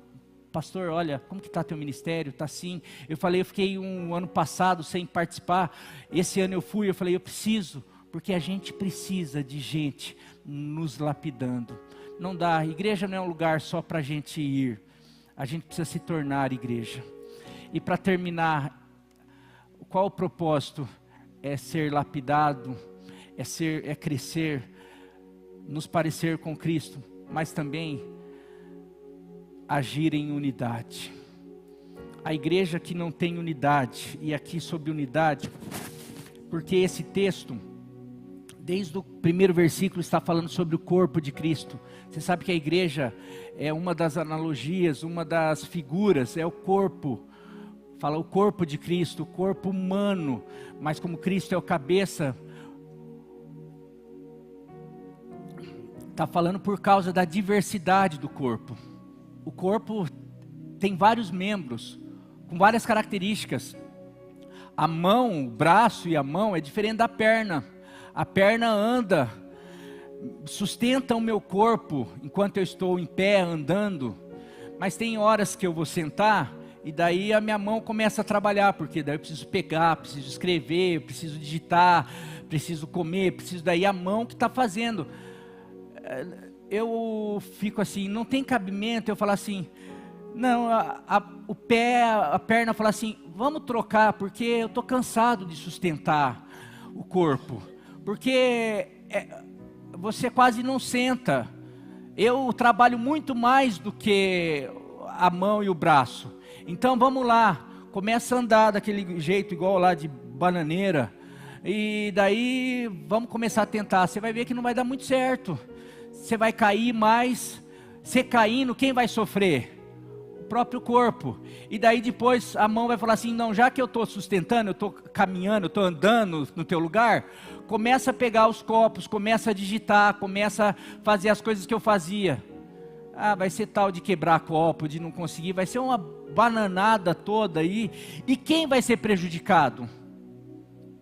pastor, olha, como que está teu ministério? Está assim. Eu fiquei um ano passado sem participar, esse ano eu falei, eu preciso, porque a gente precisa de gente nos lapidando. Não dá, igreja não é um lugar só para a gente ir, a gente precisa se tornar igreja. E para terminar, qual o propósito? É ser lapidado, é crescer, nos parecer com Cristo, mas também agir em unidade. A igreja que não tem unidade, e aqui sobre unidade, porque esse texto, desde o primeiro versículo, está falando sobre o corpo de Cristo. Você sabe que a igreja é uma das analogias, uma das figuras, é o corpo. Fala o corpo de Cristo, o corpo humano, mas como Cristo é o cabeça, está falando por causa da diversidade do corpo. O corpo tem vários membros, com várias características. A mão, o braço e a mão é diferente da perna. A perna anda, sustenta o meu corpo enquanto eu estou em pé, andando. Mas tem horas que eu vou sentar e daí a minha mão começa a trabalhar, porque daí eu preciso pegar, preciso escrever, preciso digitar, preciso comer, daí a mão que está fazendo. Eu fico assim, não tem cabimento eu falar assim, não, o pé, a perna fala assim, vamos trocar, porque eu estou cansado de sustentar o corpo. Porque você quase não senta. Eu trabalho muito mais do que a mão e o braço. Então vamos lá, começa a andar daquele jeito igual lá de bananeira. E daí vamos começar a tentar. Você vai ver que não vai dar muito certo. Você vai cair mais. Você caindo, quem vai sofrer? O próprio corpo. E daí depois a mão vai falar assim, não, já que eu estou sustentando, eu estou caminhando, eu estou andando no teu lugar, começa a pegar os copos, começa a digitar, começa a fazer as coisas que eu fazia. Vai ser tal de quebrar copo, de não conseguir, vai ser uma bananada toda aí. E quem vai ser prejudicado?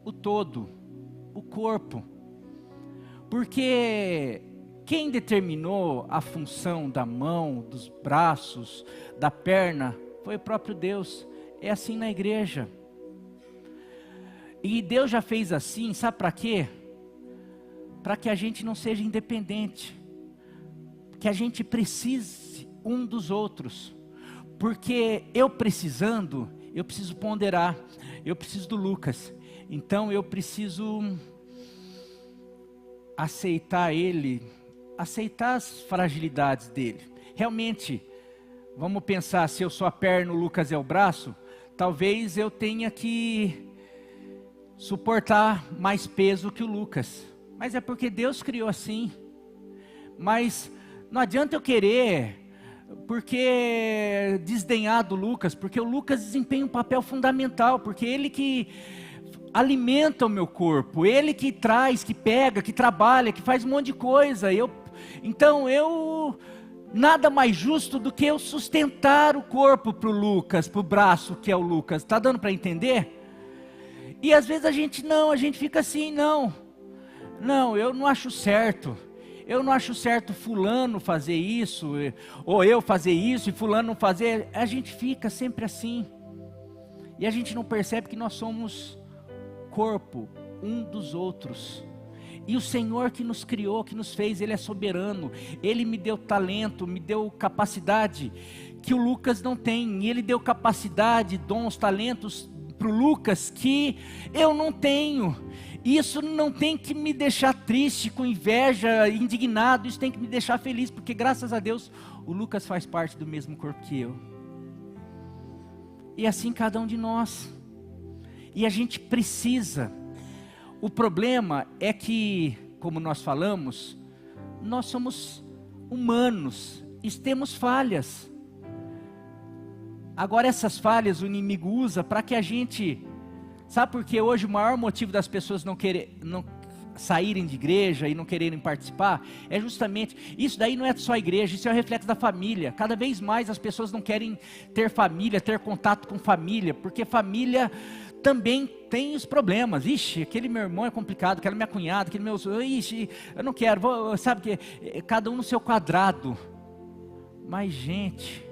O todo, o corpo. Porque quem determinou a função da mão, dos braços, da perna, foi o próprio Deus. É assim na igreja. E Deus já fez assim, sabe para quê? Para que a gente não seja independente. Que a gente precise um dos outros. Porque eu precisando, eu preciso ponderar. Eu preciso do Lucas. Então eu preciso aceitar ele, aceitar as fragilidades dele. Realmente, vamos pensar, se eu sou a perna, o Lucas é o braço, talvez eu tenha que suportar mais peso que o Lucas. Mas é porque Deus criou assim. Mas não adianta eu querer, porque desdenhar do Lucas, porque o Lucas desempenha um papel fundamental, porque ele que alimenta o meu corpo, ele que traz, que pega, que trabalha, que faz um monte de coisa. Então nada mais justo do que eu sustentar o corpo para o Lucas, para o braço que é o Lucas. Está dando para entender? E às vezes a gente fica assim, não, eu não acho certo. Eu não acho certo fulano fazer isso, ou eu fazer isso e fulano não fazer. A gente fica sempre assim. E a gente não percebe que nós somos corpo um dos outros. E o Senhor que nos criou, que nos fez, Ele é soberano. Ele me deu talento, me deu capacidade que o Lucas não tem. E Ele deu capacidade, dons, talentos para o Lucas que eu não tenho. Isso não tem que me deixar triste, com inveja, indignado. Isso tem que me deixar feliz, porque graças a Deus o Lucas faz parte do mesmo corpo que eu. E assim cada um de nós. E a gente precisa. O problema é que, como nós falamos, nós somos humanos e temos falhas. Agora essas falhas o inimigo usa para que a gente... Sabe por que hoje o maior motivo das pessoas não saírem de igreja e não quererem participar? É justamente, isso daí não é só a igreja, isso é o reflexo da família. Cada vez mais as pessoas não querem ter família, ter contato com família, porque família também tem os problemas. Ixi, aquele meu irmão é complicado, aquela minha cunhada, aquele meu... Ixi, eu não quero, sabe que cada um no seu quadrado. Mas gente,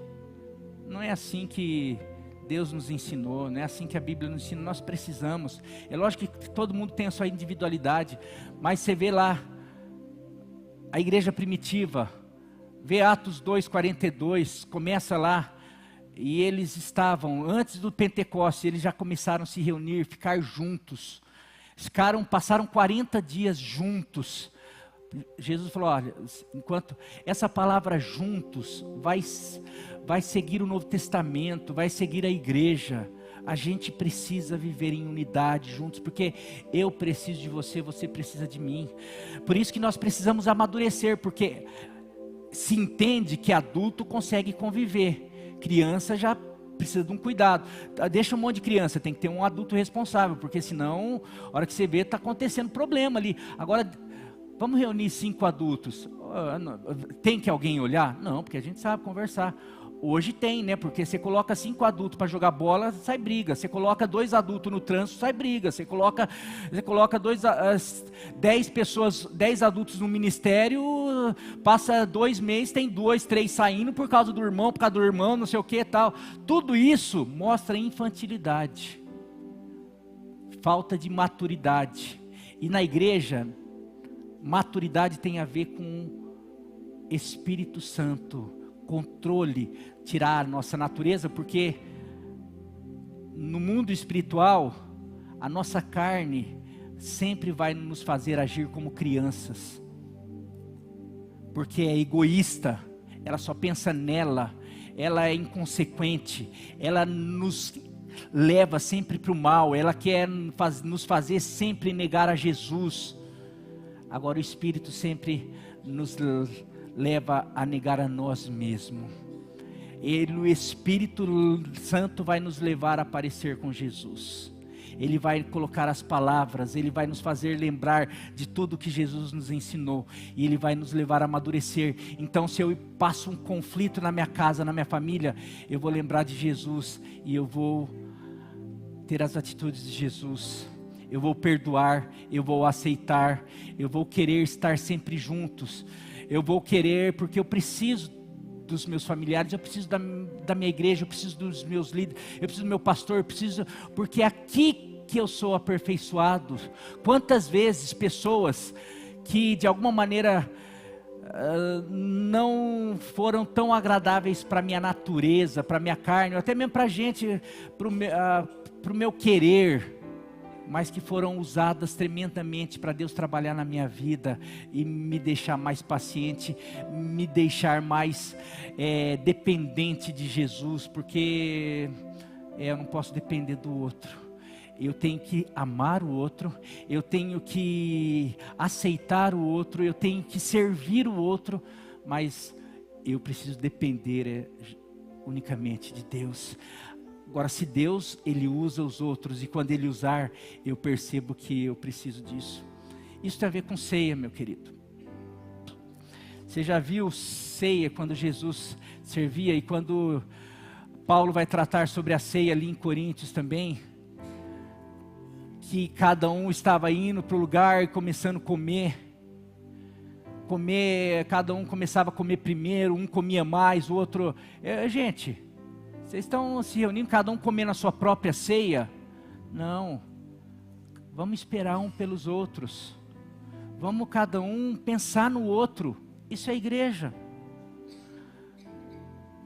não é assim que Deus nos ensinou, não é assim que a Bíblia nos ensina. Nós precisamos, é lógico que todo mundo tem a sua individualidade, mas você vê lá, a igreja primitiva, vê Atos 2:42, começa lá, e eles estavam, antes do Pentecostes, eles já começaram a se reunir, ficar juntos, passaram 40 dias juntos. Jesus falou, olha, enquanto essa palavra juntos vai seguir o Novo Testamento, vai seguir a igreja, a gente precisa viver em unidade juntos, porque eu preciso de você, você precisa de mim. Por isso que nós precisamos amadurecer, porque se entende que adulto consegue conviver, criança já precisa de um cuidado. Deixa um monte de criança, tem que ter um adulto responsável, porque senão, a hora que você vê, está acontecendo problema ali. Agora, vamos reunir 5 adultos, tem que alguém olhar? Não, porque a gente sabe conversar. Hoje tem, né? Porque você coloca 5 adultos para jogar bola, sai briga. Você coloca 2 adultos no trânsito, sai briga. Você coloca 10 pessoas, 10 adultos no ministério, passa 2 meses, tem 2, 3 saindo por causa do irmão, não sei o que e tal. Tudo isso mostra infantilidade, falta de maturidade. E na igreja, maturidade tem a ver com Espírito Santo, controle, tirar a nossa natureza, porque no mundo espiritual, a nossa carne sempre vai nos fazer agir como crianças, porque é egoísta, ela só pensa nela, ela é inconsequente, ela nos leva sempre para o mal, ela quer nos fazer sempre negar a Jesus. Agora o Espírito sempre nos leva a negar a nós mesmos. O Espírito Santo vai nos levar a parecer com Jesus. Ele vai colocar as palavras, Ele vai nos fazer lembrar de tudo que Jesus nos ensinou, e Ele vai nos levar a amadurecer. Então, se eu passo um conflito na minha casa, na minha família, eu vou lembrar de Jesus, e eu vou ter as atitudes de Jesus. Eu vou perdoar, eu vou aceitar, eu vou querer estar sempre juntos. Eu vou querer, porque eu preciso dos meus familiares, eu preciso da minha igreja, eu preciso dos meus líderes, eu preciso do meu pastor, eu preciso, porque é aqui que eu sou aperfeiçoado. Quantas vezes pessoas que de alguma maneira não foram tão agradáveis para a minha natureza, para a minha carne, ou até mesmo para a gente, para o meu querer, mas que foram usadas tremendamente para Deus trabalhar na minha vida e me deixar mais paciente, me deixar mais dependente de Jesus, porque eu não posso depender do outro. Eu tenho que amar o outro, eu tenho que aceitar o outro, eu tenho que servir o outro, mas eu preciso depender unicamente de Deus. Agora, se Deus, Ele usa os outros, e quando Ele usar, eu percebo que eu preciso disso. Isso tem a ver com ceia, meu querido. Você já viu ceia quando Jesus servia, e quando Paulo vai tratar sobre a ceia ali em Coríntios também, que cada um estava indo para o lugar e começando a comer, cada um começava a comer primeiro, um comia mais, o outro... Gente... Vocês estão se reunindo, cada um comendo a sua própria ceia? Não. Vamos esperar um pelos outros. Vamos cada um pensar no outro. Isso é igreja.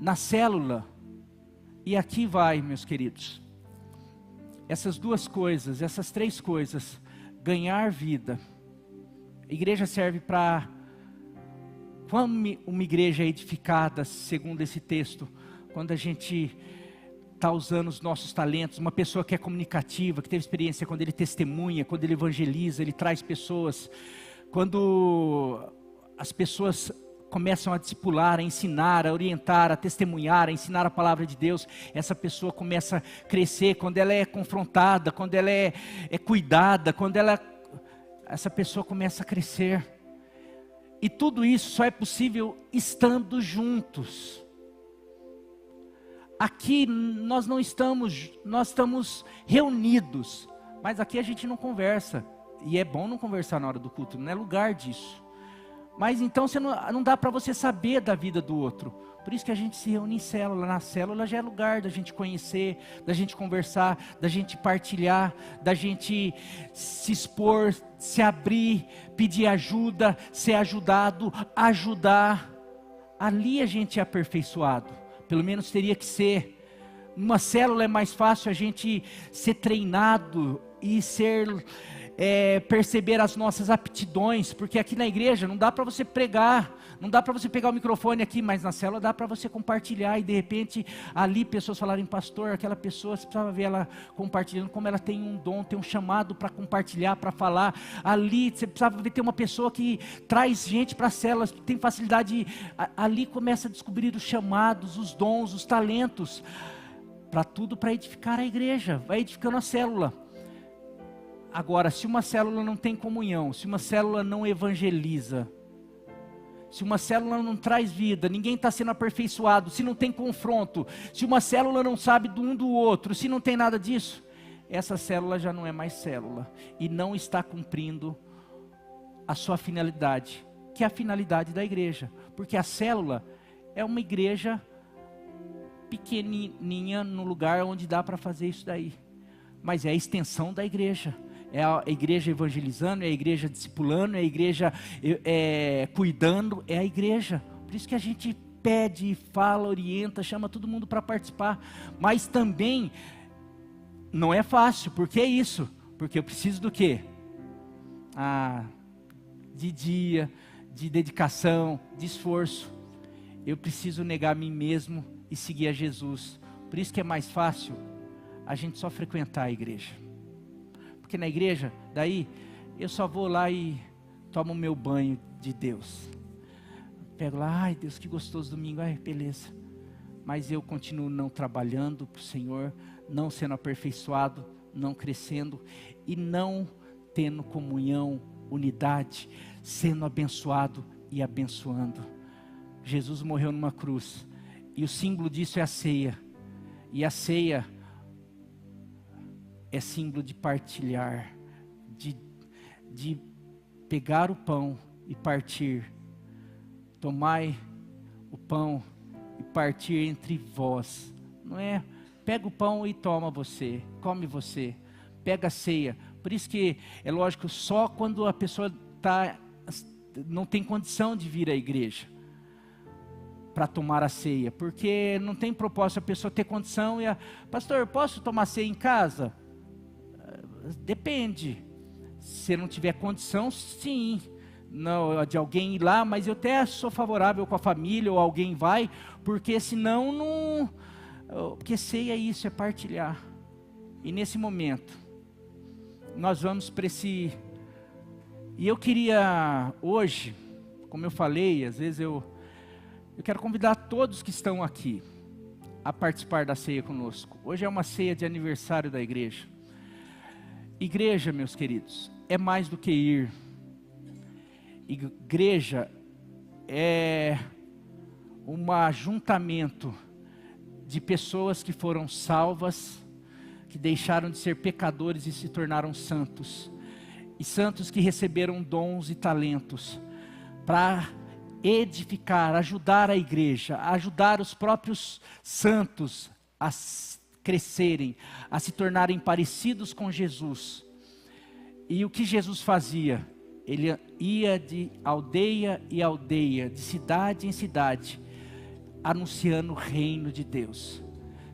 Na célula. E aqui vai, meus queridos. Essas duas coisas, essas três coisas. Ganhar vida. A igreja serve para... Quando uma igreja é edificada, segundo esse texto, quando a gente está usando os nossos talentos, uma pessoa que é comunicativa, que teve experiência, quando ele testemunha, quando ele evangeliza, ele traz pessoas, quando as pessoas começam a discipular, a ensinar, a orientar, a testemunhar, a ensinar a palavra de Deus, essa pessoa começa a crescer, quando ela é confrontada, quando ela é cuidada, essa pessoa começa a crescer. E tudo isso só é possível estando juntos. Aqui nós não estamos, nós estamos reunidos, mas aqui a gente não conversa. E é bom não conversar na hora do culto, não é lugar disso. Mas então não dá para você saber da vida do outro. Por isso que a gente se reúne em célula. Na célula já é lugar da gente conhecer, da gente conversar, da gente partilhar, da gente se expor, se abrir, pedir ajuda, ser ajudado, ajudar. Ali a gente é aperfeiçoado. Pelo menos teria que ser. Numa célula é mais fácil a gente ser treinado e perceber as nossas aptidões, porque aqui na igreja não dá para você pregar, não dá para você pegar o microfone aqui, mas na célula dá para você compartilhar, e de repente ali pessoas falarem, pastor, aquela pessoa, você precisava ver ela compartilhando, como ela tem um dom, tem um chamado para compartilhar, para falar. Ali você precisava ver, tem uma pessoa que traz gente para a célula, tem facilidade, ali começa a descobrir os chamados, os dons, os talentos, para tudo, para edificar a igreja, vai edificando a célula. Agora, se uma célula não tem comunhão, se uma célula não evangeliza, se uma célula não traz vida, ninguém está sendo aperfeiçoado, se não tem confronto, se uma célula não sabe do um do outro, se não tem nada disso, essa célula já não é mais célula e não está cumprindo a sua finalidade, que é a finalidade da igreja, porque a célula é uma igreja pequenininha no lugar onde dá para fazer isso daí, mas é a extensão da igreja. É a igreja evangelizando, é a igreja discipulando, é a igreja cuidando, é a igreja. Por isso que a gente pede, fala, orienta, chama todo mundo para participar. Mas também não é fácil, porque é isso. Porque eu preciso do quê? De dia, de dedicação, de esforço. Eu preciso negar a mim mesmo e seguir a Jesus. Por isso que é mais fácil a gente só frequentar a igreja. Porque na igreja, daí, eu só vou lá e tomo o meu banho de Deus. Pego lá, ai Deus, que gostoso domingo, ai beleza. Mas eu continuo não trabalhando para o Senhor, não sendo aperfeiçoado, não crescendo e não tendo comunhão, unidade, sendo abençoado e abençoando. Jesus morreu numa cruz e o símbolo disso é a ceia. E a ceia é símbolo de partilhar, de pegar o pão e partir. Tomai o pão e partir entre vós. Não é, pega o pão e toma você, come você. Pega a ceia. Por isso que é lógico, só quando a pessoa não tem condição de vir à igreja para tomar a ceia. Porque não tem propósito a pessoa ter condição e pastor, posso tomar ceia em casa? Depende. Se não tiver condição, sim, não, de alguém ir lá, mas eu até sou favorável com a família, ou alguém vai, porque senão não, porque ceia é isso, é partilhar. E nesse momento, nós vamos para esse, e eu queria hoje, como eu falei, às vezes eu quero convidar todos que estão aqui a participar da ceia conosco. Hoje é uma ceia de aniversário da igreja. Igreja, meus queridos, é mais do que ir. Igreja é um ajuntamento de pessoas que foram salvas, que deixaram de ser pecadores e se tornaram santos. E santos que receberam dons e talentos para edificar, ajudar a igreja, ajudar os próprios santos a crescerem, a se tornarem parecidos com Jesus. E o que Jesus fazia? Ele ia de aldeia em aldeia, de cidade em cidade, anunciando o reino de Deus.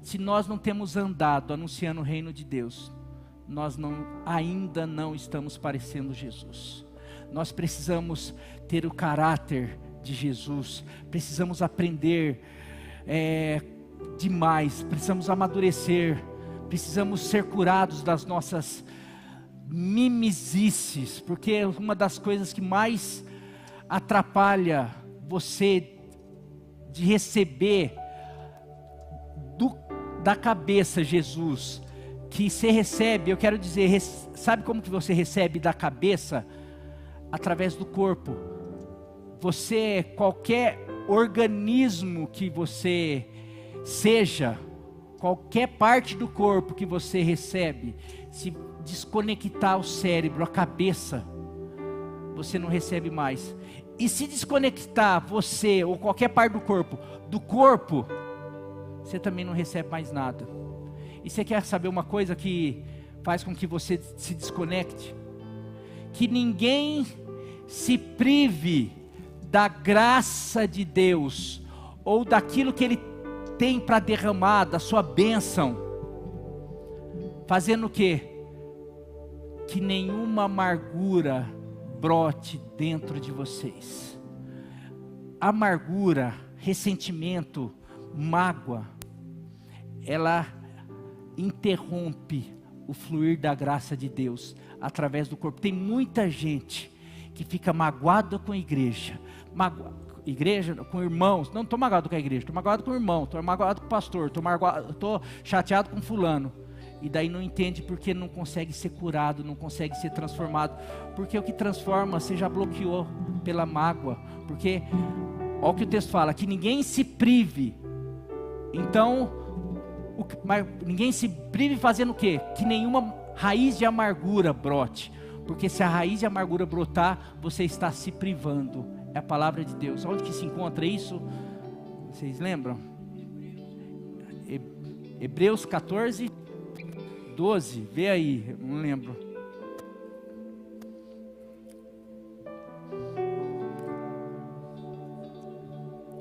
Se nós não temos andado anunciando o reino de Deus, nós ainda não estamos parecendo Jesus. Nós precisamos ter o caráter de Jesus, precisamos aprender demais, precisamos amadurecer, precisamos ser curados das nossas mimizices, porque uma das coisas que mais atrapalha você de receber da cabeça Jesus, que você recebe, eu quero dizer, sabe como que você recebe da cabeça? Através do corpo. Você, qualquer organismo que você seja, qualquer parte do corpo que você recebe, se desconectar o cérebro, a cabeça, você não recebe mais. E se desconectar você, ou qualquer parte do corpo, você também não recebe mais nada. E você quer saber uma coisa que faz com que você se desconecte? Que ninguém se prive da graça de Deus, ou daquilo que Ele tem para derramar, da sua bênção, fazendo o quê? Que nenhuma amargura brote dentro de vocês. Amargura, ressentimento, mágoa, ela interrompe o fluir da graça de Deus através do corpo. Tem muita gente que fica magoada com a igreja, com irmãos. Não estou magoado com a igreja, estou magoado com o irmão, estou magoado com o pastor, estou chateado com fulano. E daí não entende porque não consegue ser curado, não consegue ser transformado. Porque o que transforma, você já bloqueou pela mágoa. Porque, olha o que o texto fala, que ninguém se prive. Então, ninguém se prive fazendo o quê? Que nenhuma raiz de amargura brote. Porque se a raiz de amargura brotar, você está se privando. É a palavra de Deus. Onde que se encontra isso? Vocês lembram? Hebreus 14, 12, vê aí, não lembro.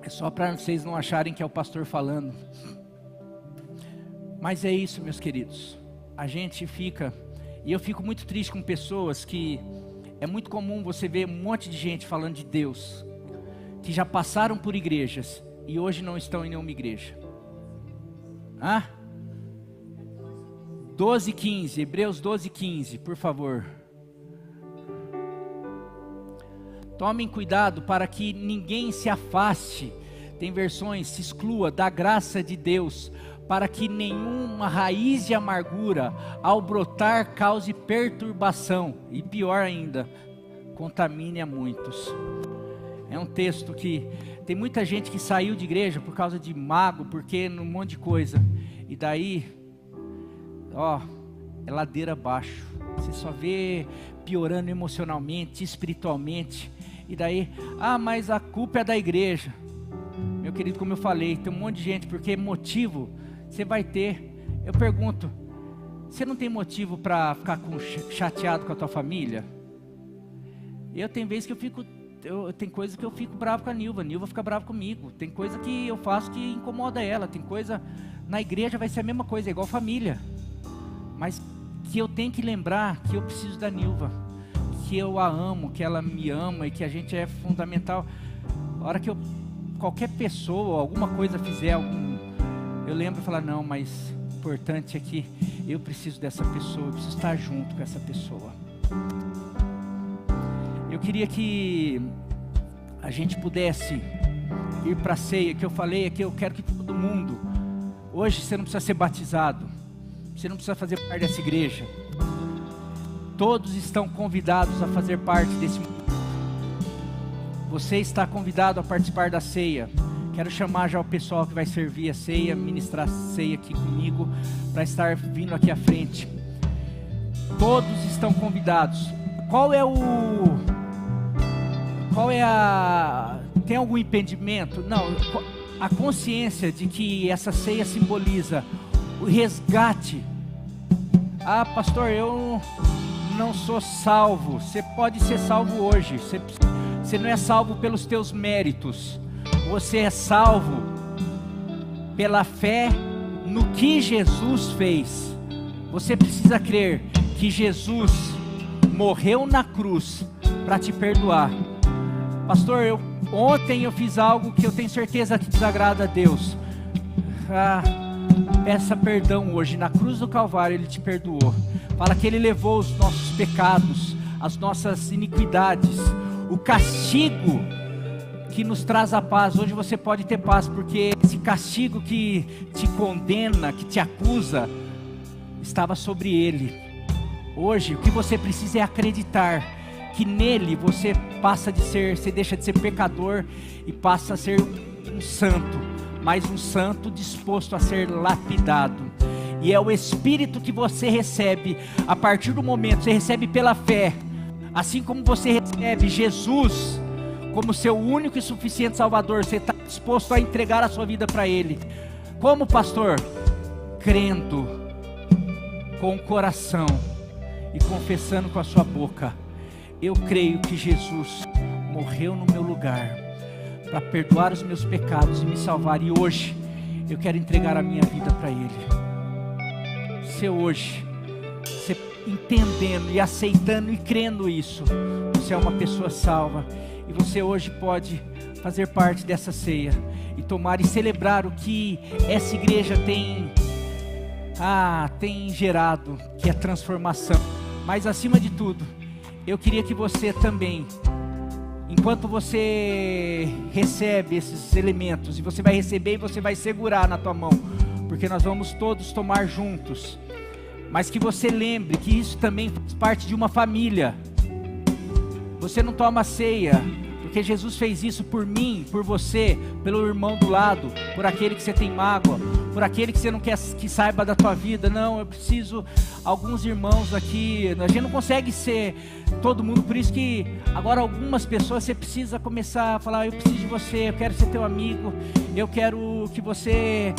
É só para vocês não acharem que é o pastor falando. Mas é isso, meus queridos. A gente fica, e eu fico muito triste com pessoas que, é muito comum você ver um monte de gente falando de Deus, que já passaram por igrejas, e hoje não estão em nenhuma igreja. 12:15, Hebreus 12:15, por favor. Tomem cuidado para que ninguém se afaste, tem versões, se exclua da graça de Deus, para que nenhuma raiz de amargura, ao brotar, cause perturbação, e pior ainda, contamine a muitos. É um texto que, tem muita gente que saiu de igreja por causa de mago, porque um monte de coisa, e daí, é ladeira abaixo, você só vê piorando emocionalmente, espiritualmente, e daí, mas a culpa é da igreja. Meu querido, como eu falei, tem um monte de gente, porque motivo você vai ter. Eu pergunto, você não tem motivo para ficar chateado com a tua família? Eu tenho vezes que tem coisa que eu fico bravo com a Nilva fica brava comigo, tem coisa que eu faço que incomoda ela, tem coisa, na igreja vai ser a mesma coisa, é igual família. Mas que eu tenho que lembrar que eu preciso da Nilva, que eu a amo, que ela me ama e que a gente é fundamental. A hora que qualquer pessoa, alguma coisa fizer, eu lembro de falar, não, mas o importante é que eu preciso dessa pessoa, eu preciso estar junto com essa pessoa. Eu queria que a gente pudesse ir para a ceia, que eu falei aqui, eu quero que todo mundo, hoje você não precisa ser batizado, você não precisa fazer parte dessa igreja, todos estão convidados a fazer parte desse mundo. Você está convidado a participar da ceia. Quero chamar já o pessoal que vai servir a ceia, ministrar a ceia aqui comigo, para estar vindo aqui à frente. Todos estão convidados. Tem algum impedimento? Não. a consciência de que essa ceia simboliza o resgate. Ah, pastor, eu não sou salvo. Você pode ser salvo hoje. Você não é salvo pelos teus méritos. Você é salvo pela fé no que Jesus fez. Você precisa crer que Jesus morreu na cruz para te perdoar. Pastor, ontem eu fiz algo que eu tenho certeza que desagrada a Deus. Peça perdão hoje. Na cruz do Calvário Ele te perdoou. Fala que Ele levou os nossos pecados, as nossas iniquidades, o castigo que nos traz a paz. Hoje você pode ter paz, porque esse castigo que te condena, que te acusa, estava sobre Ele. Hoje o que você precisa é acreditar que nele você deixa de ser pecador e passa a ser um santo, mas um santo disposto a ser lapidado. E é o Espírito que você recebe a partir do momento, você recebe pela fé, assim como você recebe Jesus como seu único e suficiente Salvador. Você está disposto a entregar a sua vida para Ele. Como, pastor? Crendo com o coração e confessando com a sua boca: eu creio que Jesus morreu no meu lugar para perdoar os meus pecados e me salvar, e hoje eu quero entregar a minha vida para Ele. Se hoje, você entendendo e aceitando e crendo isso, você é uma pessoa salva, e você hoje pode fazer parte dessa ceia e tomar e celebrar o que essa igreja tem gerado, que é transformação. Mas acima de tudo, eu queria que você também, enquanto você recebe esses elementos, e você vai receber e você vai segurar na tua mão, porque nós vamos todos tomar juntos, mas que você lembre que isso também faz parte de uma família. Você não toma ceia porque Jesus fez isso por mim, por você, pelo irmão do lado, por aquele que você tem mágoa, por aquele que você não quer que saiba da tua vida. Não, eu preciso, alguns irmãos aqui, a gente não consegue ser todo mundo, por isso que agora algumas pessoas você precisa começar a falar: eu preciso de você, eu quero ser teu amigo, eu quero que você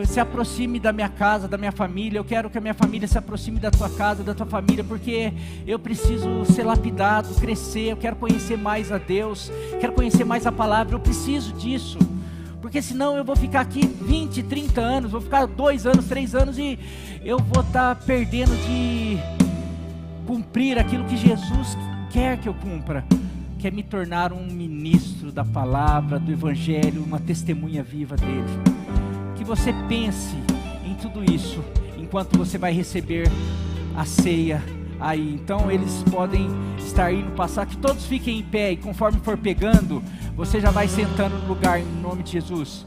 se aproxime da minha casa, da minha família, eu quero que a minha família se aproxime da tua casa, da tua família, porque eu preciso ser lapidado, crescer, eu quero conhecer mais a Deus, quero conhecer mais a palavra, eu preciso disso, porque senão eu vou ficar aqui 20, 30 anos, vou ficar 2 anos, 3 anos e eu vou estar perdendo de cumprir aquilo que Jesus quer que eu cumpra, que é me tornar um ministro da palavra, do evangelho, uma testemunha viva dele. Que você pense em tudo isso enquanto você vai receber a ceia aí. Então eles podem estar indo passar, que todos fiquem em pé, e conforme for pegando, você já vai sentando no lugar em nome de Jesus.